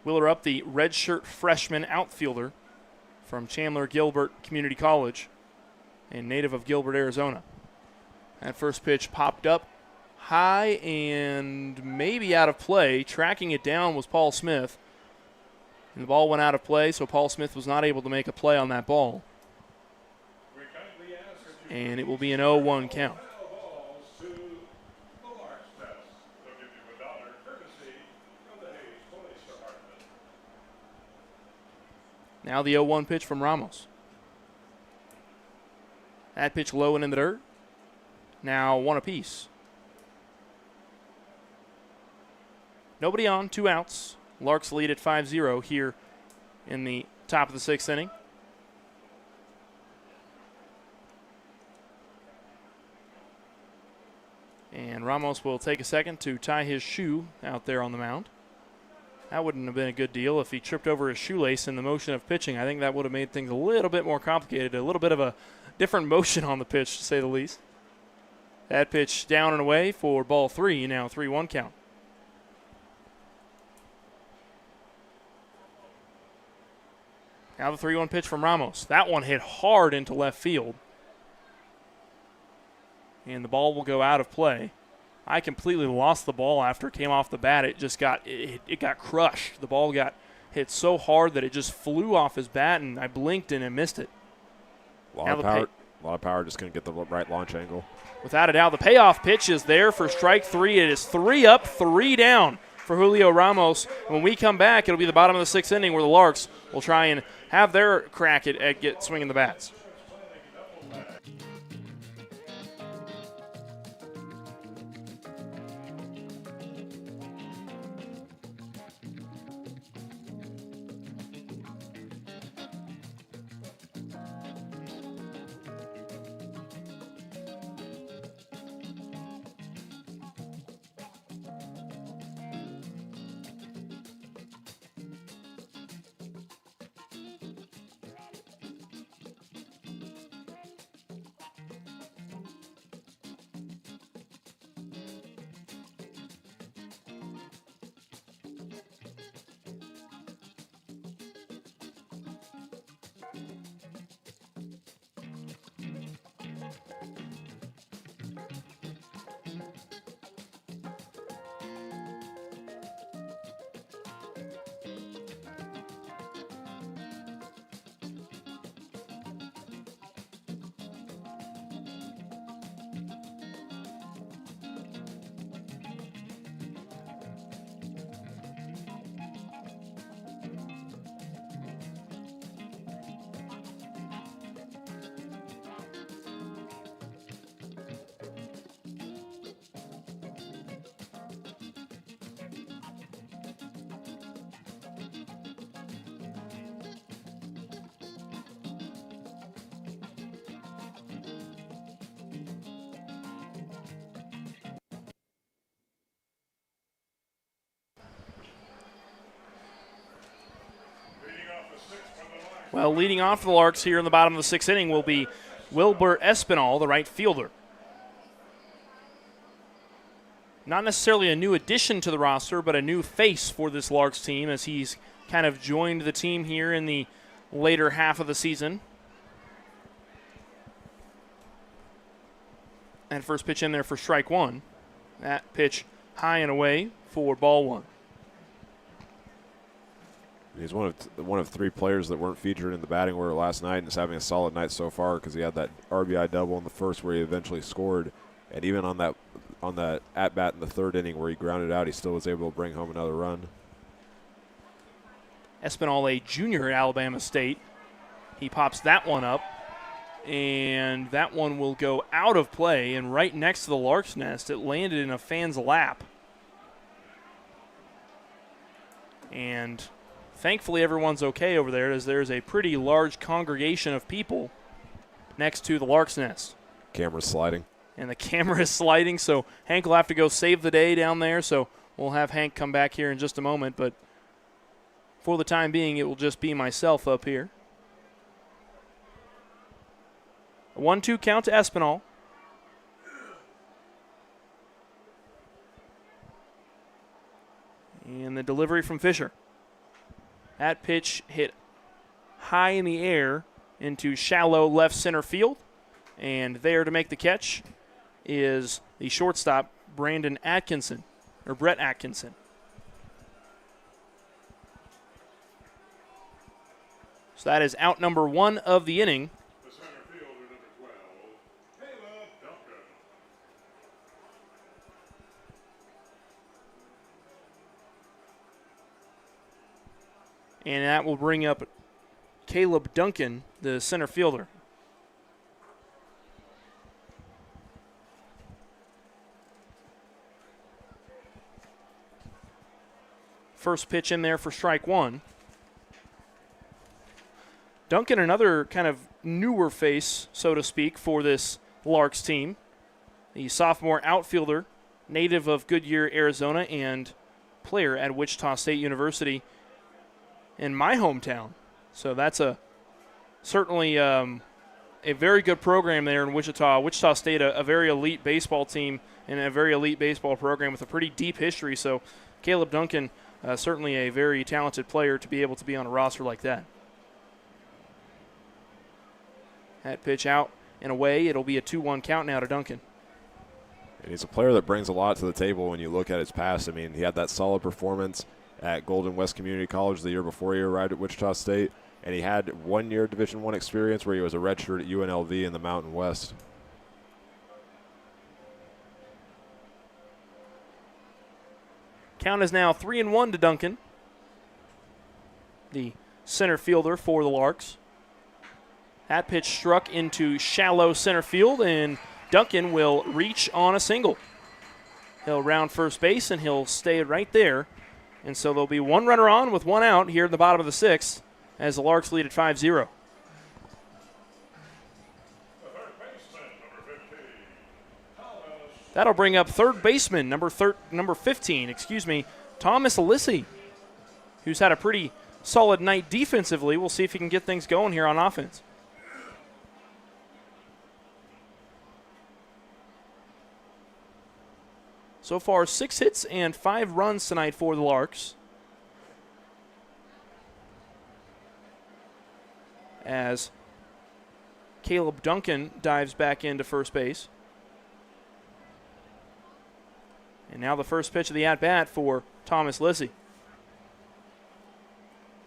Willerup, the redshirt freshman outfielder from Chandler Gilbert Community College and native of Gilbert, Arizona. That first pitch popped up high and maybe out of play. Tracking it down was Paul Smith. And the ball went out of play, so Paul Smith was not able to make a play on that ball. And it will be an 0-1 count. Now the 0-1 pitch from Ramos. That pitch low and in the dirt. Now one apiece. Nobody on, 2 outs. Larks lead at 5-0 here in the top of the 6th inning. And Ramos will take a second to tie his shoe out there on the mound. That wouldn't have been a good deal if he tripped over his shoelace in the motion of pitching. I think that would have made things a little bit more complicated, a little bit of a different motion on the pitch, to say the least. That pitch down and away for ball 3, now 3-1 count. Now the 3-1 pitch from Ramos. That one hit hard into left field. And the ball will go out of play. I completely lost the ball after it came off the bat. It just got it got crushed. The ball got hit so hard that it just flew off his bat, and I blinked and I missed it. A lot of power, just couldn't get the right launch angle. Without a doubt, the payoff pitch is there for strike 3. It is 3 up, 3 down for Julio Ramos. When we come back, it'll be the bottom of the 6th inning where the Larks will try and have their crack at get swinging the bats. Well, leading off for the Larks here in the bottom of the 6th inning will be Wilbur Espinal, the right fielder. Not necessarily a new addition to the roster, but a new face for this Larks team as he's kind of joined the team here in the later half of the season. And first pitch in there for strike 1. That pitch high and away for ball 1. He's one of 3 players that weren't featured in the batting order last night and is having a solid night so far because he had that RBI double in the first where he eventually scored. And even on that at-bat in the 3rd inning where he grounded out, he still was able to bring home another run. Espinal, a junior at Alabama State. He pops that one up, and that one will go out of play and right next to the Larks nest. It landed in a fan's lap. And thankfully everyone's okay over there as there's a pretty large congregation of people next to the Larks nest. Camera's sliding. And the camera is sliding, so Hank will have to go save the day down there, so we'll have Hank come back here in just a moment. But for the time being, it will just be myself up here. A 1-2 count to Espinal. And the delivery from Fisher. That pitch hit high in the air into shallow left center field. And there to make the catch is the shortstop, Brett Atkinson. So that is out number 1 of the inning. The center fielder, number 12, Caleb Duncan. And that will bring up Caleb Duncan, the center fielder. First pitch in there for strike 1. Duncan, another kind of newer face, so to speak, for this Larks team. The sophomore outfielder, native of Goodyear, Arizona, and player at Wichita State University in my hometown. So that's certainly a very good program there in Wichita. Wichita State, a very elite baseball team and a very elite baseball program with a pretty deep history. So Caleb Duncan, certainly a very talented player to be able to be on a roster like that. That pitch out and away. It'll be a 2-1 count now to Duncan. And he's a player that brings a lot to the table when you look at his past. I mean, he had that solid performance at Golden West Community College the year before he arrived at Wichita State, and he had 1 year Division I experience where he was a redshirt at UNLV in the Mountain West. Count is now 3-1 to Duncan, the center fielder for the Larks. That pitch struck into shallow center field, and Duncan will reach on a single. He'll round first base, and he'll stay right there. And so there'll be 1 runner on with 1 out here in the bottom of the 6th as the Larks lead at 5-0. That'll bring up third baseman, number 15, Thomas Lissy, who's had a pretty solid night defensively. We'll see if he can get things going here on offense. So far, 6 hits and 5 runs tonight for the Larks. As Caleb Duncan dives back into first base. And now the first pitch of the at-bat for Thomas Lissy.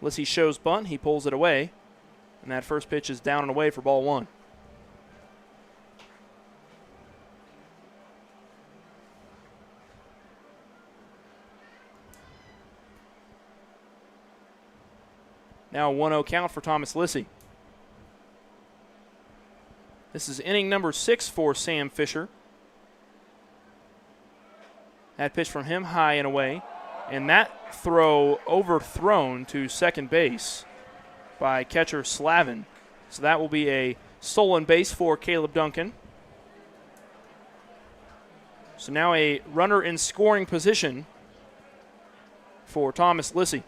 Lissy shows bunt. He pulls it away. And that first pitch is down and away for ball 1. Now a 1-0 count for Thomas Lissy. This is inning number 6 for Sam Fisher. That pitch from him high and away. And that throw overthrown to second base by catcher Slavin. So that will be a stolen base for Caleb Duncan. So now a runner in scoring position for Thomas Lissy.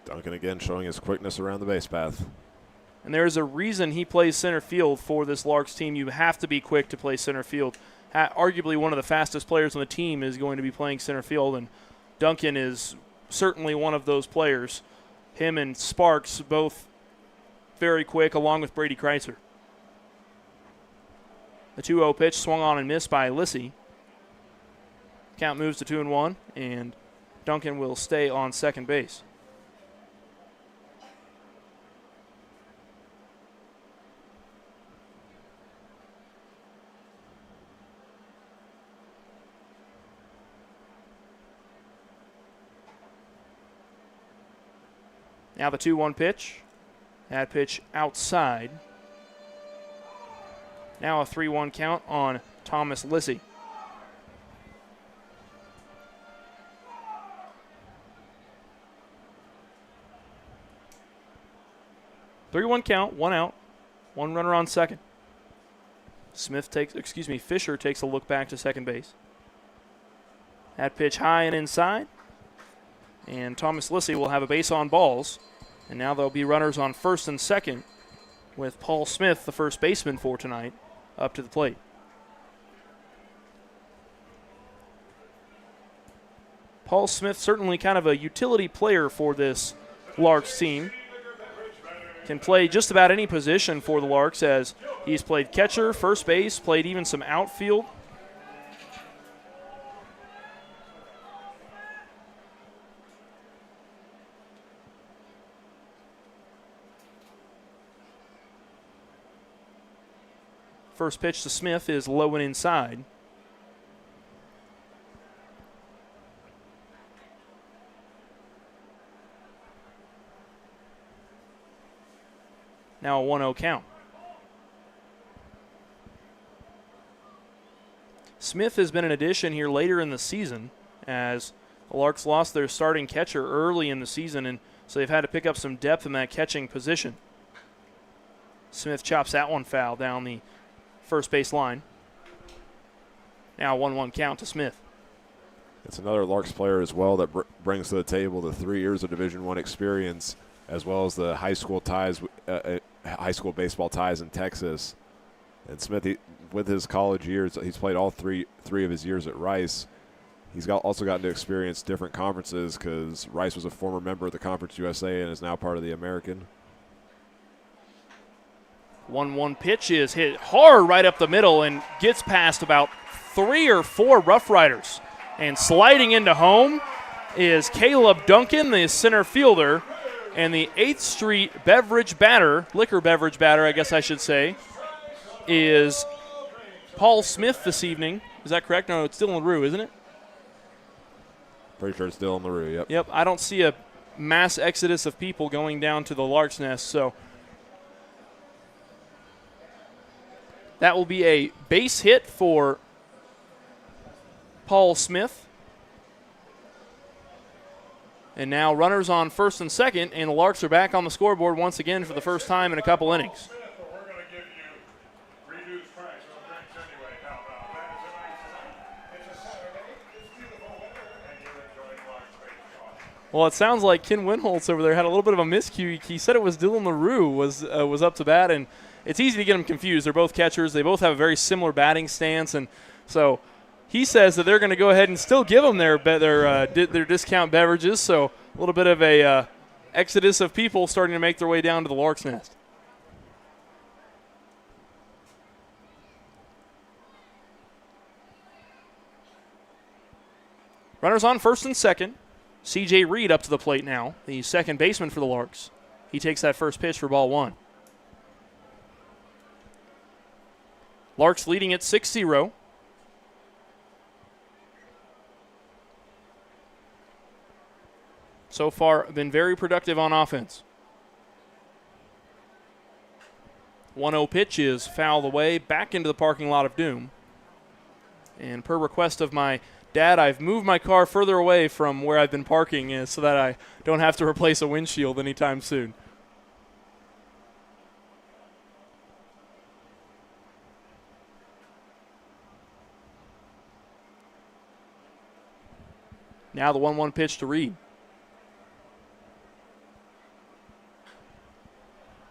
Duncan again showing his quickness around the base path. And there's a reason he plays center field for this Larks team. You have to be quick to play center field. Arguably one of the fastest players on the team is going to be playing center field, and Duncan is certainly one of those players. Him and Sparks both very quick, along with Brady Kreitzer. The 2-0 pitch swung on and missed by Lissy. Count moves to 2-1, and Duncan will stay on second base. Now the 2-1 pitch. That pitch outside. Now a 3-1 count on Thomas Lissy. Three-one count, 1 out, 1 runner on second. Fisher takes a look back to second base. That pitch high and inside. And Thomas Lissy will have a base on balls. And now there'll be runners on first and second with Paul Smith, the first baseman for tonight, up to the plate. Paul Smith, certainly kind of a utility player for this Larks team. Can play just about any position for the Larks, as he's played catcher, first base, played even some outfield. First pitch to Smith is low and inside. Now a 1-0 count. Smith has been an addition here later in the season as the Larks lost their starting catcher early in the season, and so they've had to pick up some depth in that catching position. Smith chops that one foul down the first base line. Now 1-1 count to Smith. It's another Larks player as well that brings to the table the 3 years of Division I experience, as well as the high school ties, high school baseball ties in Texas. And Smith, with his college years, he's played all three of his years at Rice. He's also gotten to experience different conferences because Rice was a former member of the Conference USA and is now part of the American. 1-1 pitch is hit hard right up the middle and gets past about 3 or 4 Roughriders. And sliding into home is Caleb Duncan, the center fielder, and the 8th Street liquor beverage batter, I guess I should say, is Paul Smith this evening. Is that correct? No, it's Dylan LaRue, isn't it? Pretty sure it's Dylan LaRue, yep. Yep, I don't see a mass exodus of people going down to the Larks Nest, so that will be a base hit for Paul Smith. And now runners on first and second, and the Larks are back on the scoreboard once again for the first time in a couple innings. We're going to give you reduced price on drinks anyway. How about that? It's a Saturday. It's beautiful weather, and you're enjoying Larks baseball. Well, it sounds like Ken Winholtz over there had a little bit of a miscue. He said it was Dylan LaRue was up to bat, and it's easy to get them confused. They're both catchers. They both have a very similar batting stance, and so he says that they're going to go ahead and still give them their discount beverages. So a little bit of a exodus of people starting to make their way down to the Larks Nest. Runners on first and second. C.J. Reed up to the plate now, the second baseman for the Larks. He takes that first pitch for ball 1. Larks leading at 6-0. So far, been very productive on offense. 1-0 pitch is fouled away back into the parking lot of Doom. And per request of my dad, I've moved my car further away from where I've been parking so that I don't have to replace a windshield anytime soon. Now the 1-1 pitch to Reed.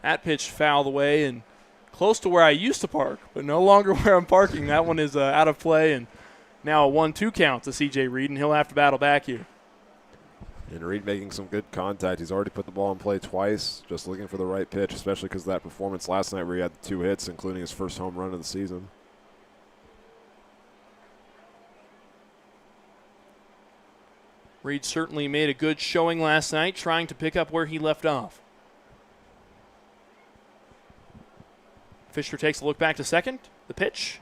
That pitch fouled away and close to where I used to park, but no longer where I'm parking. That one is out of play, and now a 1-2 count to C.J. Reed, and he'll have to battle back here. And Reed making some good contact. He's already put the ball in play twice, just looking for the right pitch, especially because of that performance last night where he had 2 hits, including his first home run of the season. Reed certainly made a good showing last night, trying to pick up where he left off. Fisher takes a look back to second. The pitch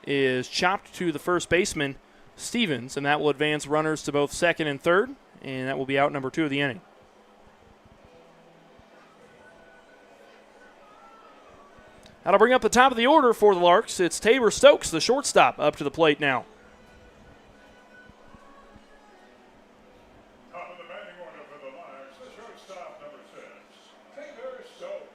is chopped to the first baseman, Stevens, and that will advance runners to both second and third, and that will be out number 2 of the inning. That'll bring up the top of the order for the Larks. It's Tabor Stokes, the shortstop, up to the plate now. Top of the batting order for the Larks, the shortstop, number 6, Tabor Stokes.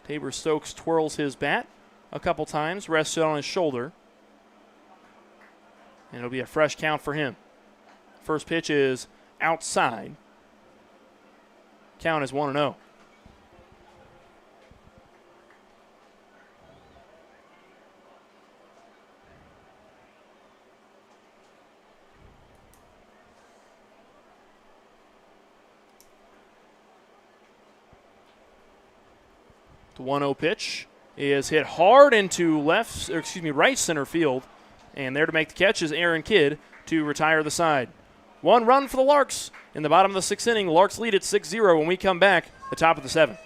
Tabor Stokes twirls his bat a couple times, rests it on his shoulder. And it'll be a fresh count for him. First pitch is outside. Count is 1-0. The 1-0 pitch is hit hard into right center field. And there to make the catch is Aaron Kidd to retire the side. 1 run for the Larks in the bottom of the 6th inning. Larks lead at 6-0 when we come back, the top of the 7th.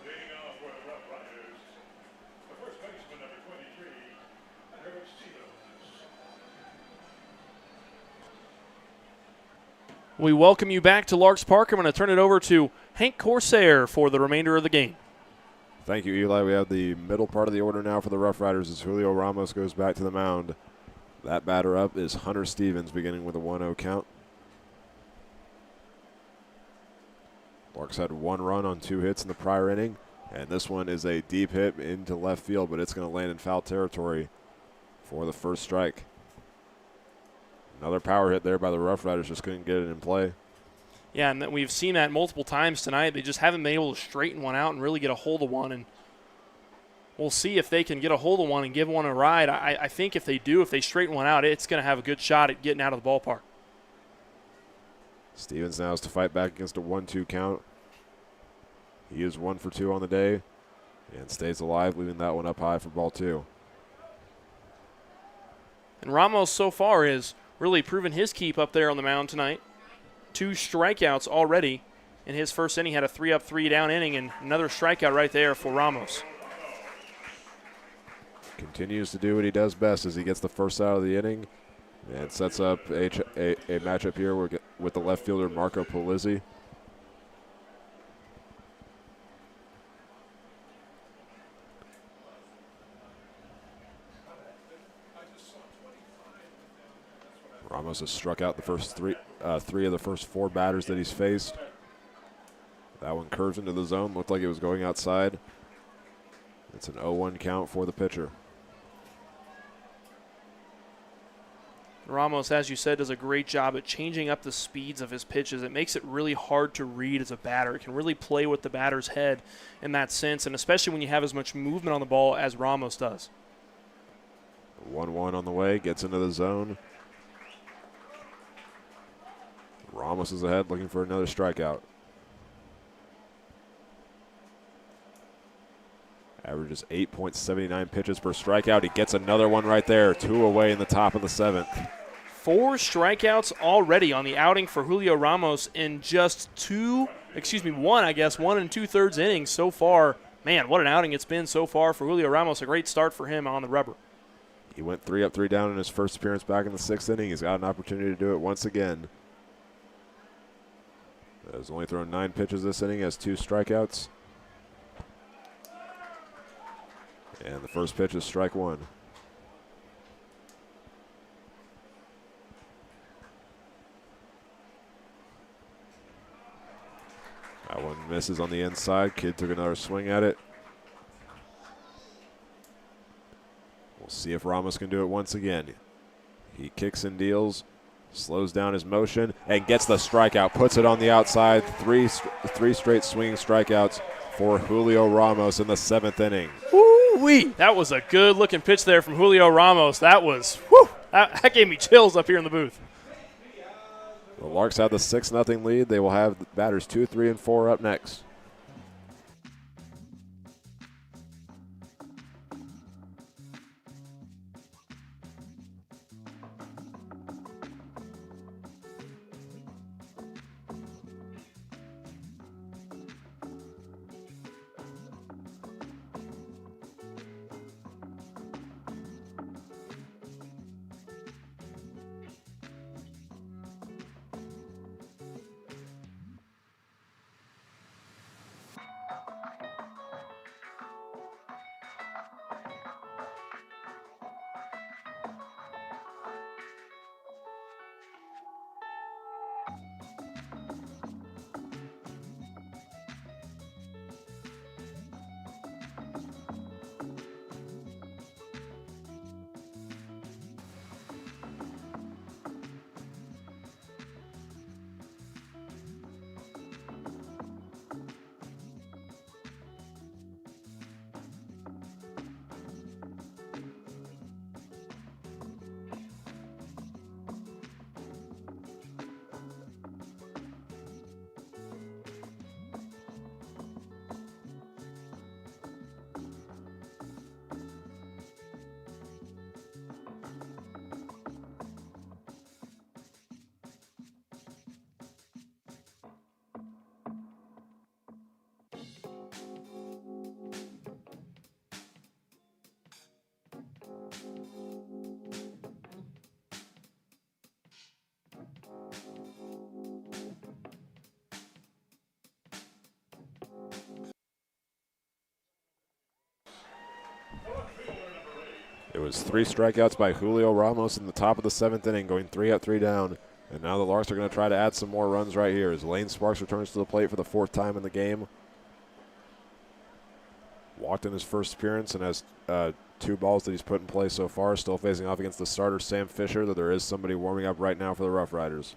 Leading off for the Roughriders, the first baseman, number 23, Stevens. We welcome you back to Larks Park. I'm going to turn it over to Hank Corsair for the remainder of the game. Thank you, Eli. We have the middle part of the order now for the Roughriders as Julio Ramos goes back to the mound. That batter up is Hunter Stevens, beginning with a 1-0 count. Larks had 1 run on 2 hits in the prior inning, and this one is a deep hit into left field, but it's going to land in foul territory for the first strike. Another power hit there by the Roughriders, just couldn't get it in play. Yeah, and we've seen that multiple times tonight. They just haven't been able to straighten one out and really get a hold of one, and we'll see if they can get a hold of one and give one a ride. I think if they do, if they straighten one out, it's going to have a good shot at getting out of the ballpark. Stevens now has to fight back against a 1-2 count. He is 1 for 2 on the day and stays alive, leaving that one up high for ball 2. And Ramos so far has really proven his keep up there on the mound tonight. 2 strikeouts already in his first inning. Had a 3-up, 3-down inning, and another strikeout right there for Ramos. Continues to do what he does best as he gets the first out of the inning and sets up a matchup here with the left fielder Marco Polizzi. Ramos has struck out the first three of the first 4 batters that he's faced. That one curves into the zone, looked like it was going outside. It's an 0-1 count for the pitcher. Ramos, as you said, does a great job at changing up the speeds of his pitches. It makes it really hard to read as a batter. It can really play with the batter's head in that sense, and especially when you have as much movement on the ball as Ramos does. 1-1 on the way, gets into the zone. Ramos is ahead, looking for another strikeout. Averages 8.79 pitches per strikeout. He gets another one right there. 2 away in the top of the 7th. 4 strikeouts already on the outing for Julio Ramos in just 1 and 2/3 innings so far. Man, what an outing it's been so far for Julio Ramos. A great start for him on the rubber. He went 3 up, 3 down in his first appearance back in the 6th inning. He's got an opportunity to do it once again. Has only thrown 9 pitches this inning, has 2 strikeouts. And the first pitch is strike 1. That one misses on the inside. Kid took another swing at it. We'll see if Ramos can do it once again. He kicks and deals, slows down his motion, and gets the strikeout. Puts it on the outside. Three straight swinging strikeouts for Julio Ramos in the 7th inning. Woo-wee. That was a good-looking pitch there from Julio Ramos. That was That gave me chills up here in the booth. The Larks have the 6-0 lead. They will have the batters 2, 3, and 4 up next. It was 3 strikeouts by Julio Ramos in the top of the 7th inning, going 3 up, 3 down. And now the Larks are going to try to add some more runs right here as Lane Sparks returns to the plate for the 4th time in the game. Walked in his first appearance and has 2 balls that he's put in play so far. Still facing off against the starter, Sam Fisher, though there is somebody warming up right now for the Roughriders.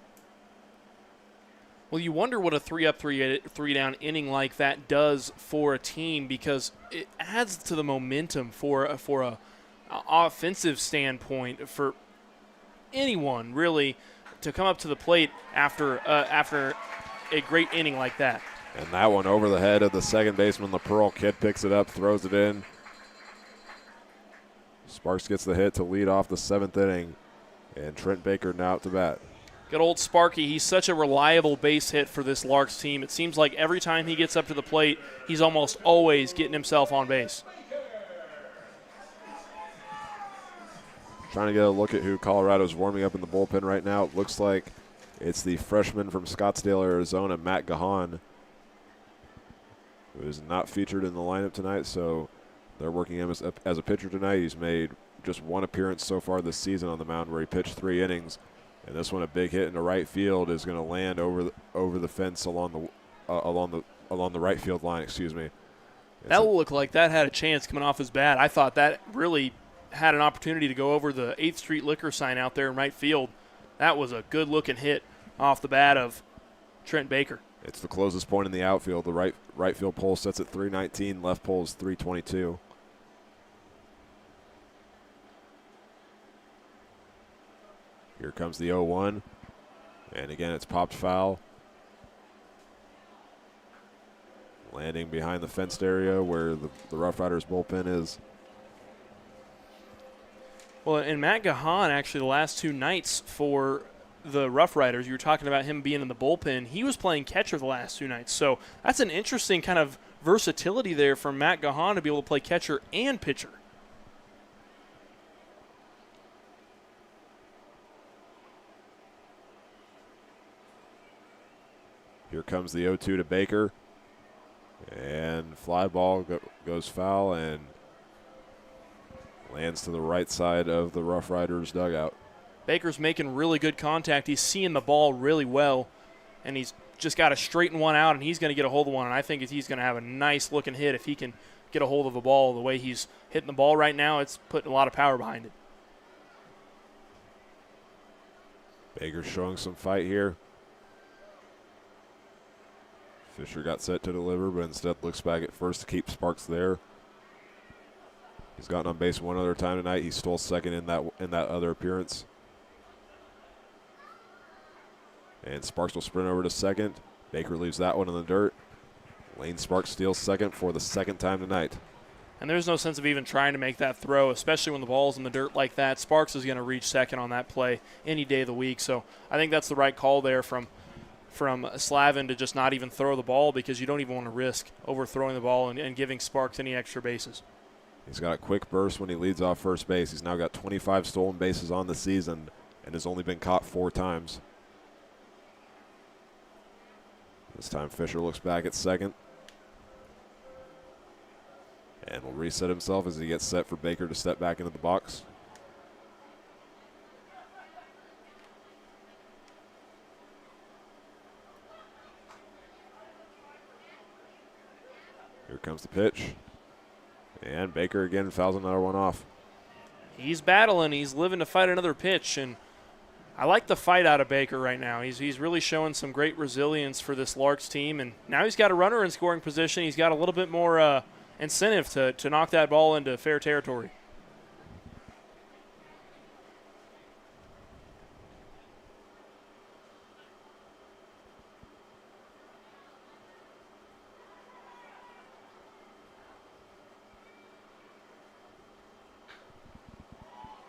Well, you wonder what a 3 up, 3 down inning like that does for a team, because it adds to the momentum for a offensive standpoint for anyone really to come up to the plate after a great inning like that. And that one over the head of the second baseman, LaPearl. Kid picks it up, throws it in. Sparks gets the hit to lead off the 7th inning, and Trent Baker now at the bat. Good old Sparky. He's such a reliable base hit for this Larks team. It seems like every time he gets up to the plate, he's almost always getting himself on base. Trying to get a look at who Colorado's warming up in the bullpen right now. It looks like it's the freshman from Scottsdale, Arizona, Matt Gahan, who is not featured in the lineup tonight, so they're working him as a pitcher tonight. He's made just 1 appearance so far this season on the mound, where he pitched 3 innings. And this one, a big hit into right field, is going to land over the fence along the right field line. Excuse me. That looked like that had a chance coming off his bat. I thought that really had an opportunity to go over the 8th Street liquor sign out there in right field. That was a good-looking hit off the bat of Trent Baker. It's the closest point in the outfield. The right field pole sets at 319. Left pole is 322. Here comes the 0-1. And again, it's popped foul. Landing behind the fenced area where the Roughriders bullpen is. Well, and Matt Gahan, actually, the last 2 nights for the Roughriders, you were talking about him being in the bullpen. He was playing catcher the last 2 nights. So that's an interesting kind of versatility there from Matt Gahan to be able to play catcher and pitcher. Here comes the 0-2 to Baker. And fly ball goes foul and lands to the right side of the Roughriders dugout. Baker's making really good contact. He's seeing the ball really well, and he's just got to straighten one out, and he's going to get a hold of one. And I think he's going to have a nice-looking hit if he can get a hold of a ball. The way he's hitting the ball right now, it's putting a lot of power behind it. Baker's showing some fight here. Fisher got set to deliver, but instead looks back at first to keep Sparks there. He's gotten on base one other time tonight. He stole second in that other appearance. And Sparks will sprint over to second. Baker leaves that one in the dirt. Lane Sparks steals second for the second time tonight. And there's no sense of even trying to make that throw, especially when the ball's in the dirt like that. Sparks is going to reach second on that play any day of the week. So I think that's the right call there from Slavin to just not even throw the ball, because you don't even want to risk overthrowing the ball and giving Sparks any extra bases. He's got a quick burst when he leads off first base. He's now got 25 stolen bases on the season and has only been caught 4 times. This time Fisher looks back at second and will reset himself as he gets set for Baker to step back into the box. Here comes the pitch. And Baker again fouls another one off. He's battling. He's living to fight another pitch, and I like the fight out of Baker right now. He's really showing some great resilience for this Larks team, and now he's got a runner in scoring position. He's got a little bit more incentive to knock that ball into fair territory.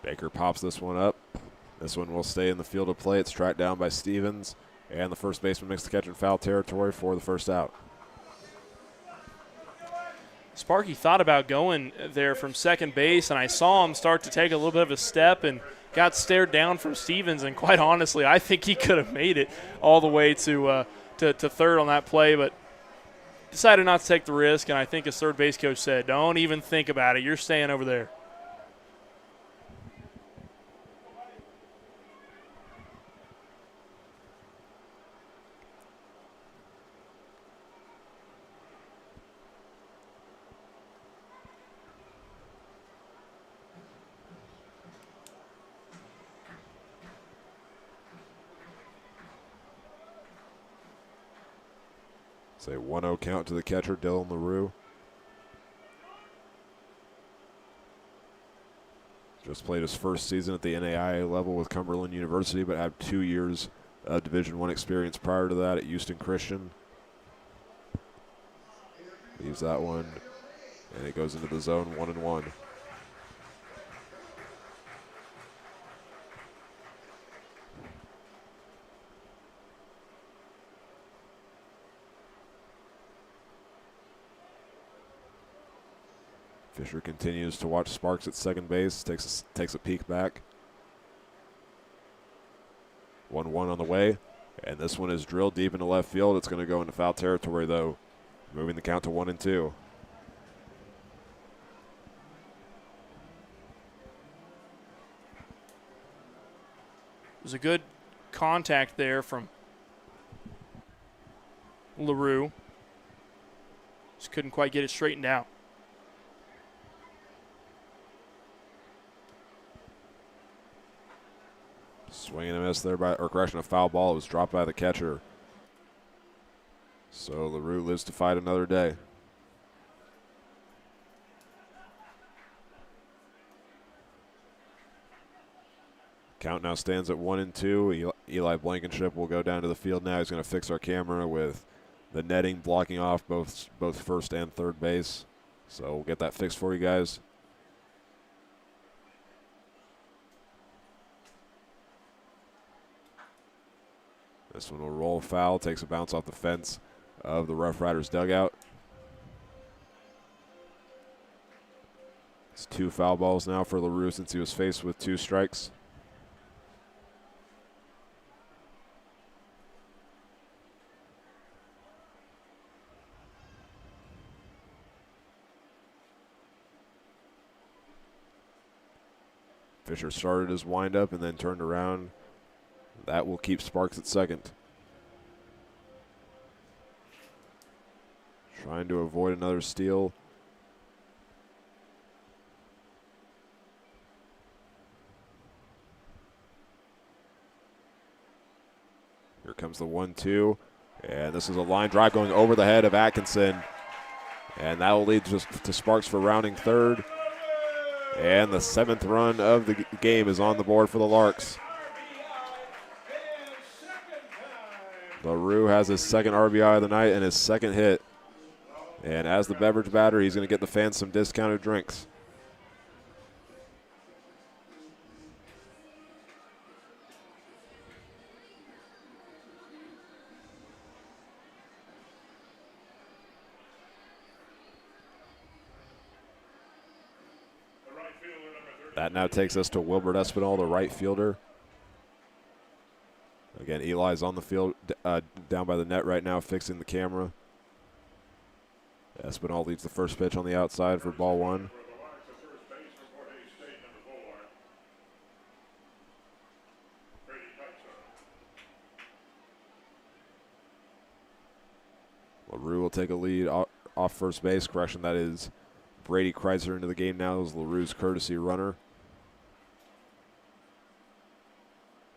Baker pops this one up. This one will stay in the field of play. It's tracked down by Stevens, and the first baseman makes the catch in foul territory for the first out. Sparky thought about going there from second base, and I saw him start to take a little bit of a step and got stared down from Stevens, and quite honestly, I think he could have made it all the way to third on that play, but decided not to take the risk, and I think his third base coach said, don't even think about it. You're staying over there. It's a 1-0 count to the catcher, Dylan LaRue. Just played his first season at the NAIA level with Cumberland University, but had 2 years of Division I experience prior to that at Houston Christian. Leaves that one, and it goes into the zone 1-1. Fisher continues to watch Sparks at second base, takes a peek back. 1-1 on the way, and this one is drilled deep into left field. It's going to go into foul territory, though, moving the count to 1-2. It was a good contact there from LaRue. Just couldn't quite get it straightened out. Swing and a miss there a foul ball. It was dropped by the catcher. So LaRue lives to fight another day. Count now stands at 1-2. Eli Blankenship will go down to the field now. He's going to fix our camera with the netting blocking off both first and third base. So we'll get that fixed for you guys. This one will roll foul, takes a bounce off the fence of the Roughriders dugout. It's 2 foul balls now for LaRue since he was faced with 2 strikes. Fisher started his windup and then turned around. That will keep Sparks at second. Trying to avoid another steal. Here comes the 1-2. And this is a line drive going over the head of Atkinson. And that will lead to Sparks for rounding third. And the 7th run of the game is on the board for the Larks. LaRue has his 2nd RBI of the night and his 2nd hit. And as the beverage batter, he's going to get the fans some discounted drinks. That now takes us to Wilbert Espinal, the right fielder. Again, Eli's on the field down by the net right now, fixing the camera. Espinal leads the first pitch on the outside for ball 1. LaRue will take a lead off first base. Correction, that is Brady Kreitzer into the game now as LaRue's courtesy runner.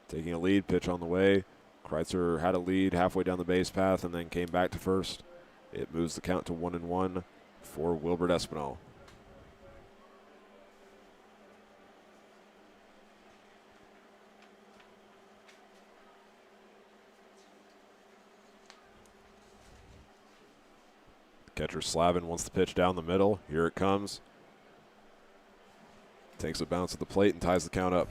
Taking a lead, pitch on the way. Kreitzer had a lead halfway down the base path and then came back to first. It moves the count to 1-1 for Wilbert Espinal. Catcher Slavin wants the pitch down the middle. Here it comes. Takes a bounce at the plate and ties the count up.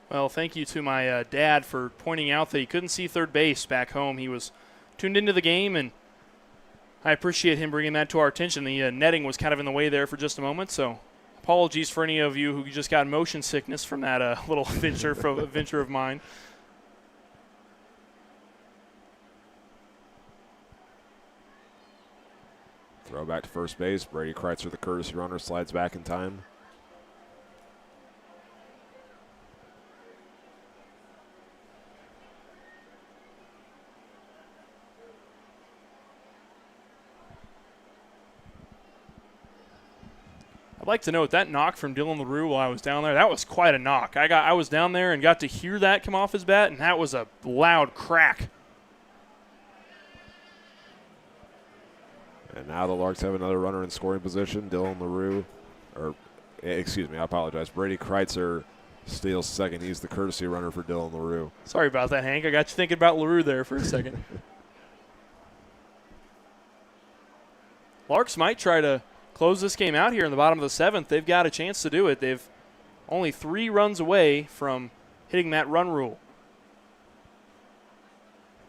Well, thank you to my dad for pointing out that he couldn't see third base back home. He was tuned into the game, and I appreciate him bringing that to our attention. The netting was kind of in the way there for just a moment, so apologies for any of you who just got motion sickness from that little venture of mine. Throw back to first base. Brady Kreitzer, the courtesy runner, slides back in time. I'd like to note that knock from Dylan LaRue while I was down there, that was quite a knock. I was down there and got to hear that come off his bat, and that was a loud crack. And now the Larks have another runner in scoring position. Dylan LaRue, I apologize. Brady Kreitzer steals second. He's the courtesy runner for Dylan LaRue. Sorry about that, Hank. I got you thinking about LaRue there for a second. Larks might try to close this game out here in the bottom of the 7th. They've got a chance to do it. They've only 3 runs away from hitting that run rule.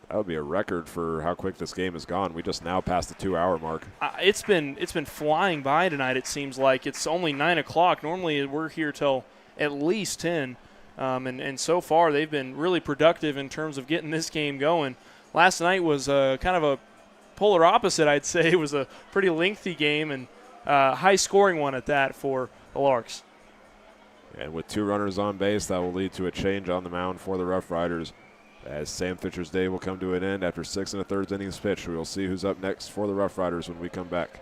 That would be a record for how quick this game has gone. We just now passed the 2-hour mark. It's been flying by tonight, it seems like. It's only 9 o'clock. Normally we're here till at least 10. And so far they've been really productive in terms of getting this game going. Last night was kind of a polar opposite, I'd say. It was a pretty lengthy game and high-scoring one at that for the Larks. And with 2 runners on base, that will lead to a change on the mound for the Roughriders. As Sam Fisher's day will come to an end after 6 1/3 innings pitched. We will see who's up next for the Roughriders when we come back.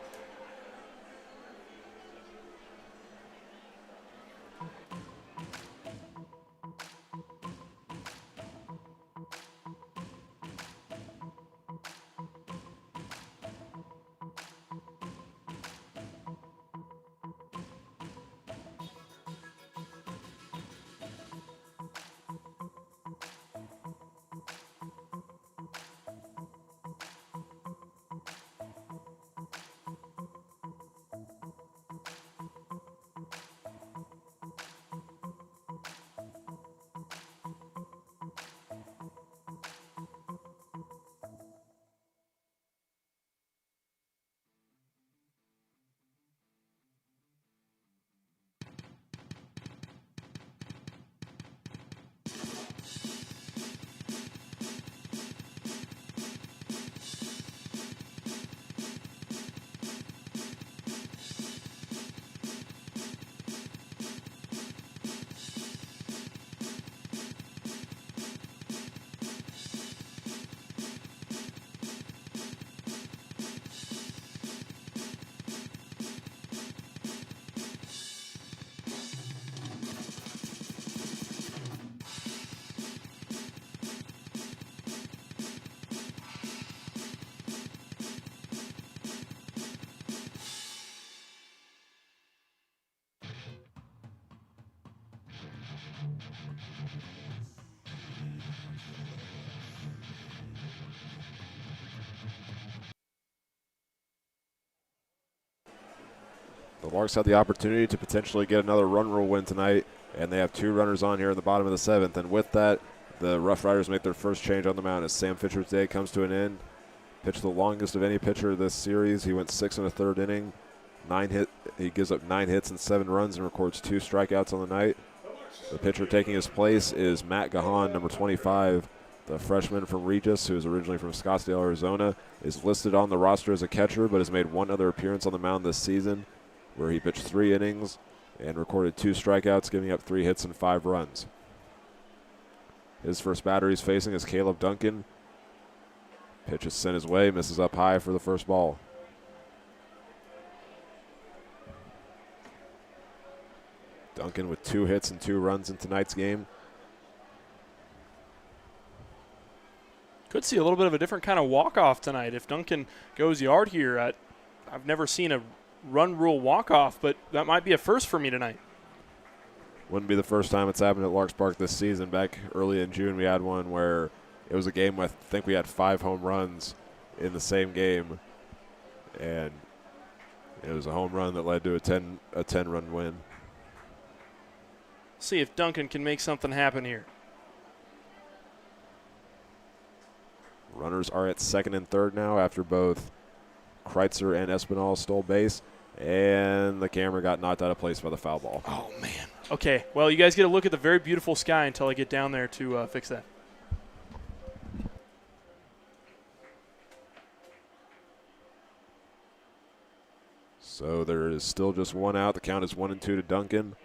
The Larks had the opportunity to potentially get another run rule win tonight, and they have 2 runners on here in the bottom of the 7th. And with that, the Roughriders make their first change on the mound as Sam Fisher's day comes to an end. Pitched the longest of any pitcher this series. He went 6 1/3 inning. He gives up 9 hits and 7 runs and records 2 strikeouts on the night. The pitcher taking his place is Matt Gahan, number 25. The freshman from Regis, who is originally from Scottsdale, Arizona, is listed on the roster as a catcher, but has made 1 other appearance on the mound this season, where he pitched 3 innings and recorded 2 strikeouts, giving up 3 hits and 5 runs. His first batter he's facing is Caleb Duncan. Pitch is sent his way, misses up high for the first ball. Duncan with 2 hits and 2 runs in tonight's game. Could see a little bit of a different kind of walk-off tonight if Duncan goes yard here. I've never seen a run rule walk-off, but that might be a first for me tonight. Wouldn't be the first time it's happened at Larks Park this season. Back early in June, we had one where it was a game where I think we had 5 home runs in the same game, and it was a home run that led to a 10-run win. See if Duncan can make something happen here. Runners are at 2nd and 3rd now after both Kreitzer and Espinal stole base, and the camera got knocked out of place by the foul ball. Oh, man. Okay, well, you guys get a look at the very beautiful sky until I get down there to fix that. So there is still just 1 out. The count is 1-2 to Duncan.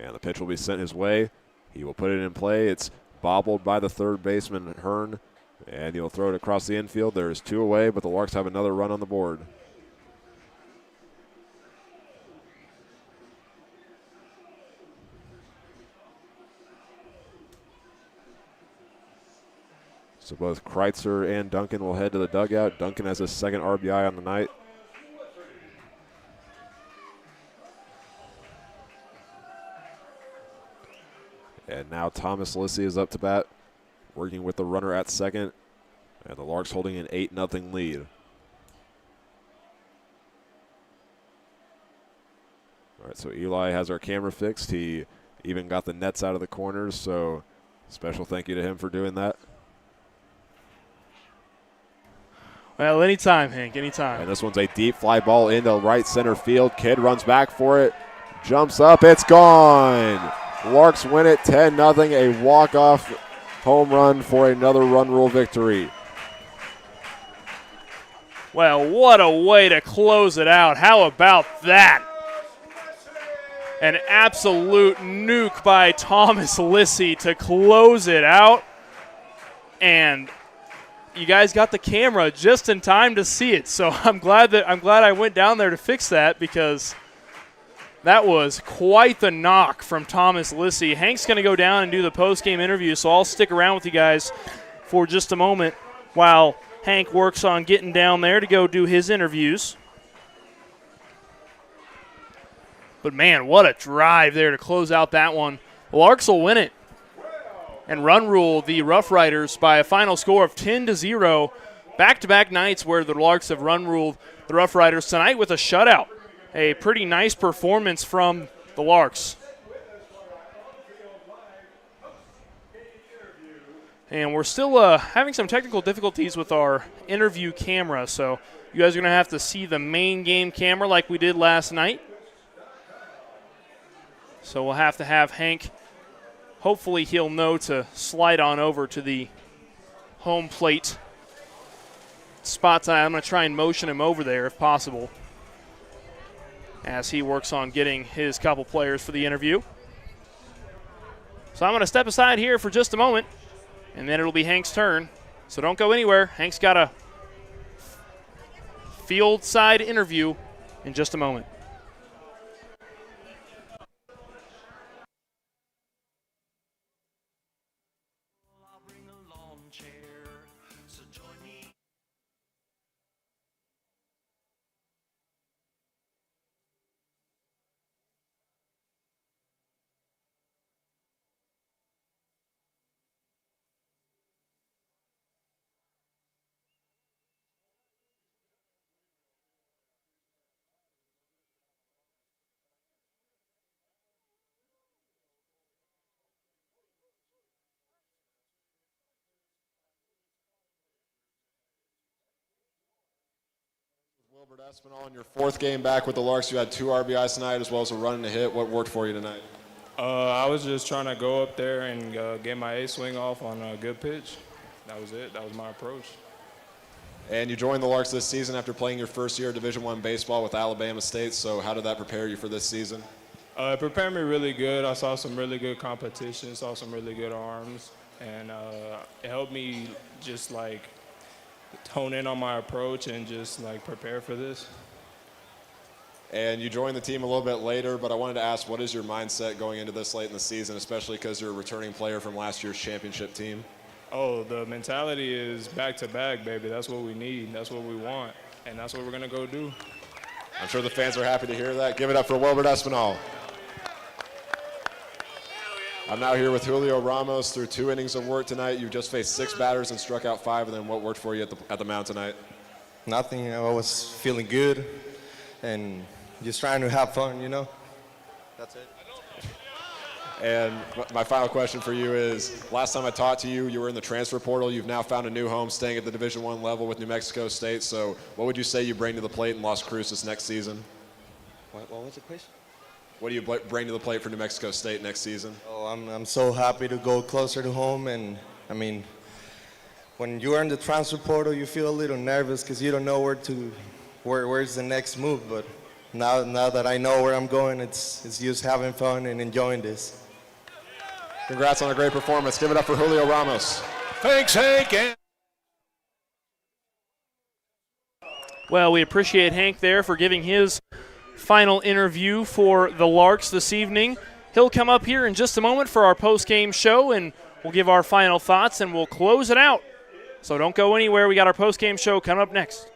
And the pitch will be sent his way. He will put it in play. It's bobbled by the third baseman, Hearn, and he'll throw it across the infield. There is 2 away, but the Larks have another run on the board. So both Kreitzer and Duncan will head to the dugout. Duncan has his 2nd RBI on the night. And now Thomas Lissy is up to bat, working with the runner at 2nd, and the Larks holding an 8-0 lead. All right, so Eli has our camera fixed. He even got the nets out of the corners, so special thank you to him for doing that. Well, anytime, Hank, anytime. And this one's a deep fly ball into right center field. Kidd runs back for it, jumps up, it's gone. Larks win it 10-0, a walk-off home run for another run rule victory. Well, what a way to close it out. How about that? An absolute nuke by Thomas Lissy to close it out. And you guys got the camera just in time to see it. So I'm glad I went down there to fix that, because that was quite the knock from Thomas Lissy. Hank's going to go down and do the post-game interview, so I'll stick around with you guys for just a moment while Hank works on getting down there to go do his interviews. But, man, what a drive there to close out that one. The Larks will win it and run rule the Roughriders by a final score of 10-0. Back-to-back nights where the Larks have run ruled the Roughriders, tonight with a shutout. A pretty nice performance from the Larks. And we're still having some technical difficulties with our interview camera, so you guys are going to have to see the main game camera like we did last night. So we'll have to have Hank, hopefully he'll know to slide on over to the home plate spot. I'm going to try and motion him over there if possible, as he works on getting his couple players for the interview. So I'm going to step aside here for just a moment, and then it'll be Hank's turn. So don't go anywhere. Hank's got a field side interview in just a moment. Wilbert Espinal, in your fourth game back with the Larks, you had 2 RBIs tonight as well as a run and a hit. What worked for you tonight? I was just trying to go up there and get my A swing off on a good pitch. That was it. That was my approach. And you joined the Larks this season after playing your first year of Division I baseball with Alabama State. So how did that prepare you for this season? It prepared me really good. I saw some really good competition, saw some really good arms, and it helped me just like hone in on my approach and just like prepare for this. And you joined the team a little bit later, but I wanted to ask, what is your mindset going into this late in the season, especially because you're a returning player from last year's championship team? Oh, the mentality is back-to-back, baby. That's what we need. That's what we want, and that's what we're going to go do. I'm sure the fans are happy to hear that. Give it up for Wilbert Espinal. I'm now here with Julio Ramos through 2 innings of work tonight. You just faced 6 batters and struck out 5 of them. What worked for you at the mound tonight? Nothing. I was feeling good and just trying to have fun, That's it. And my final question for you is, last time I talked to you, you were in the transfer portal. You've now found a new home staying at the Division I level with New Mexico State. So what would you say you bring to the plate in Las Cruces next season? What was the question? What do you bring to the plate for New Mexico State next season? Oh, I'm so happy to go closer to home. And, when you are in the transfer portal, you feel a little nervous because you don't know where's the next move. But now that I know where I'm going, it's just having fun and enjoying this. Congrats on a great performance. Give it up for Julio Ramos. Thanks, Hank. Well, we appreciate Hank there for giving his final interview for the Larks this evening. He'll come up here in just a moment for our post-game show, and we'll give our final thoughts, and we'll close it out. So don't go anywhere. We got our post-game show coming up next.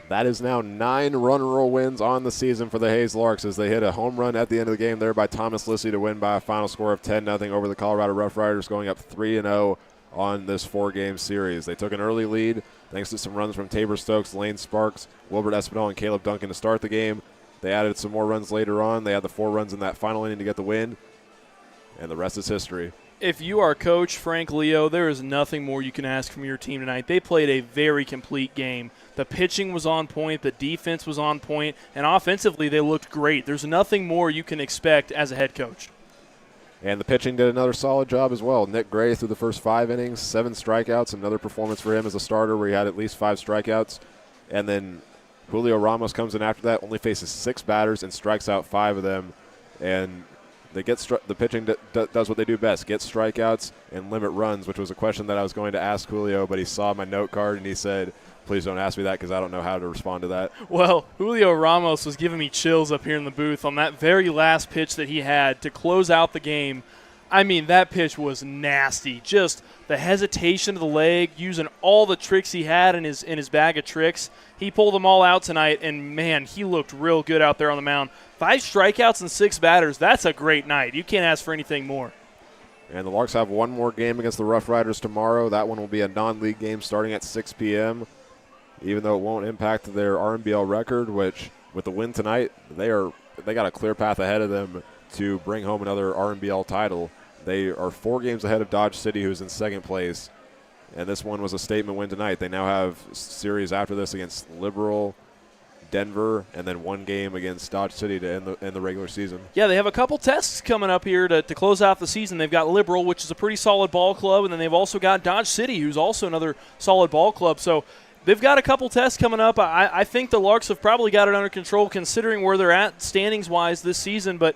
That is now 9 run rule wins on the season for the Hayes Larks as they hit a home run at the end of the game there by Thomas Lissy to win by a final score of 10-0 over the Colorado Roughriders, going up 3-0 on this 4-game series. They took an early lead thanks to some runs from Tabor Stokes, Lane Sparks, Wilbert Espinal, and Caleb Duncan to start the game. They added some more runs later on. They had the 4 runs in that final inning to get the win, and the rest is history. If you are Coach Frank Leo, there is nothing more you can ask from your team tonight. They played a very complete game. The pitching was on point, the defense was on point, and offensively they looked great. There's nothing more you can expect as a head coach. And the pitching did another solid job as well. Nick Gray through the first 5 innings, 7 strikeouts, another performance for him as a starter where he had at least 5 strikeouts. And then Julio Ramos comes in after that, only faces 6 batters and strikes out 5 of them. And they get the pitching does what they do best, get strikeouts and limit runs, which was a question that I was going to ask Julio, but he saw my note card and he said, please don't ask me that because I don't know how to respond to that. Well, Julio Ramos was giving me chills up here in the booth on that very last pitch that he had to close out the game. I mean, that pitch was nasty. Just the hesitation of the leg, using all the tricks he had in his bag of tricks. He pulled them all out tonight, and, man, he looked real good out there on the mound. 5 strikeouts and 6 batters, that's a great night. You can't ask for anything more. And the Larks have one more game against the Roughriders tomorrow. That one will be a non-league game starting at 6 p.m., even though it won't impact their RMBL record, which with the win tonight, they got a clear path ahead of them to bring home another RMBL title. They are 4 games ahead of Dodge City, who's in second place, and this one was a statement win tonight. They now have series after this against Liberal, Denver, and then 1 game against Dodge City to end the regular season. Yeah, they have a couple tests coming up here to close out the season. They've got Liberal, which is a pretty solid ball club, and then they've also got Dodge City, who's also another solid ball club. So they've got a couple tests coming up. I think the Larks have probably got it under control considering where they're at standings-wise this season, but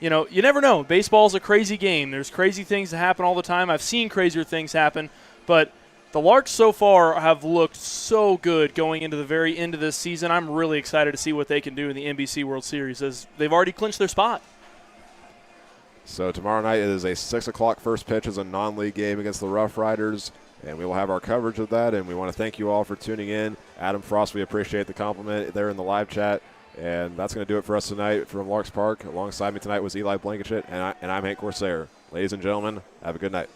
you know, you never know. Baseball's a crazy game. There's crazy things that happen all the time. I've seen crazier things happen, but the Larks so far have looked so good going into the very end of this season. I'm really excited to see what they can do in the NBC World Series as they've already clinched their spot. So tomorrow night it is a 6 o'clock first pitch as a non-league game against the Roughriders, and we will have our coverage of that, and we want to thank you all for tuning in. Adam Frost, we appreciate the compliment there in the live chat. And that's going to do it for us tonight from Larks Park. Alongside me tonight was Eli Blankenship, and I'm Hank Corsair. Ladies and gentlemen, have a good night.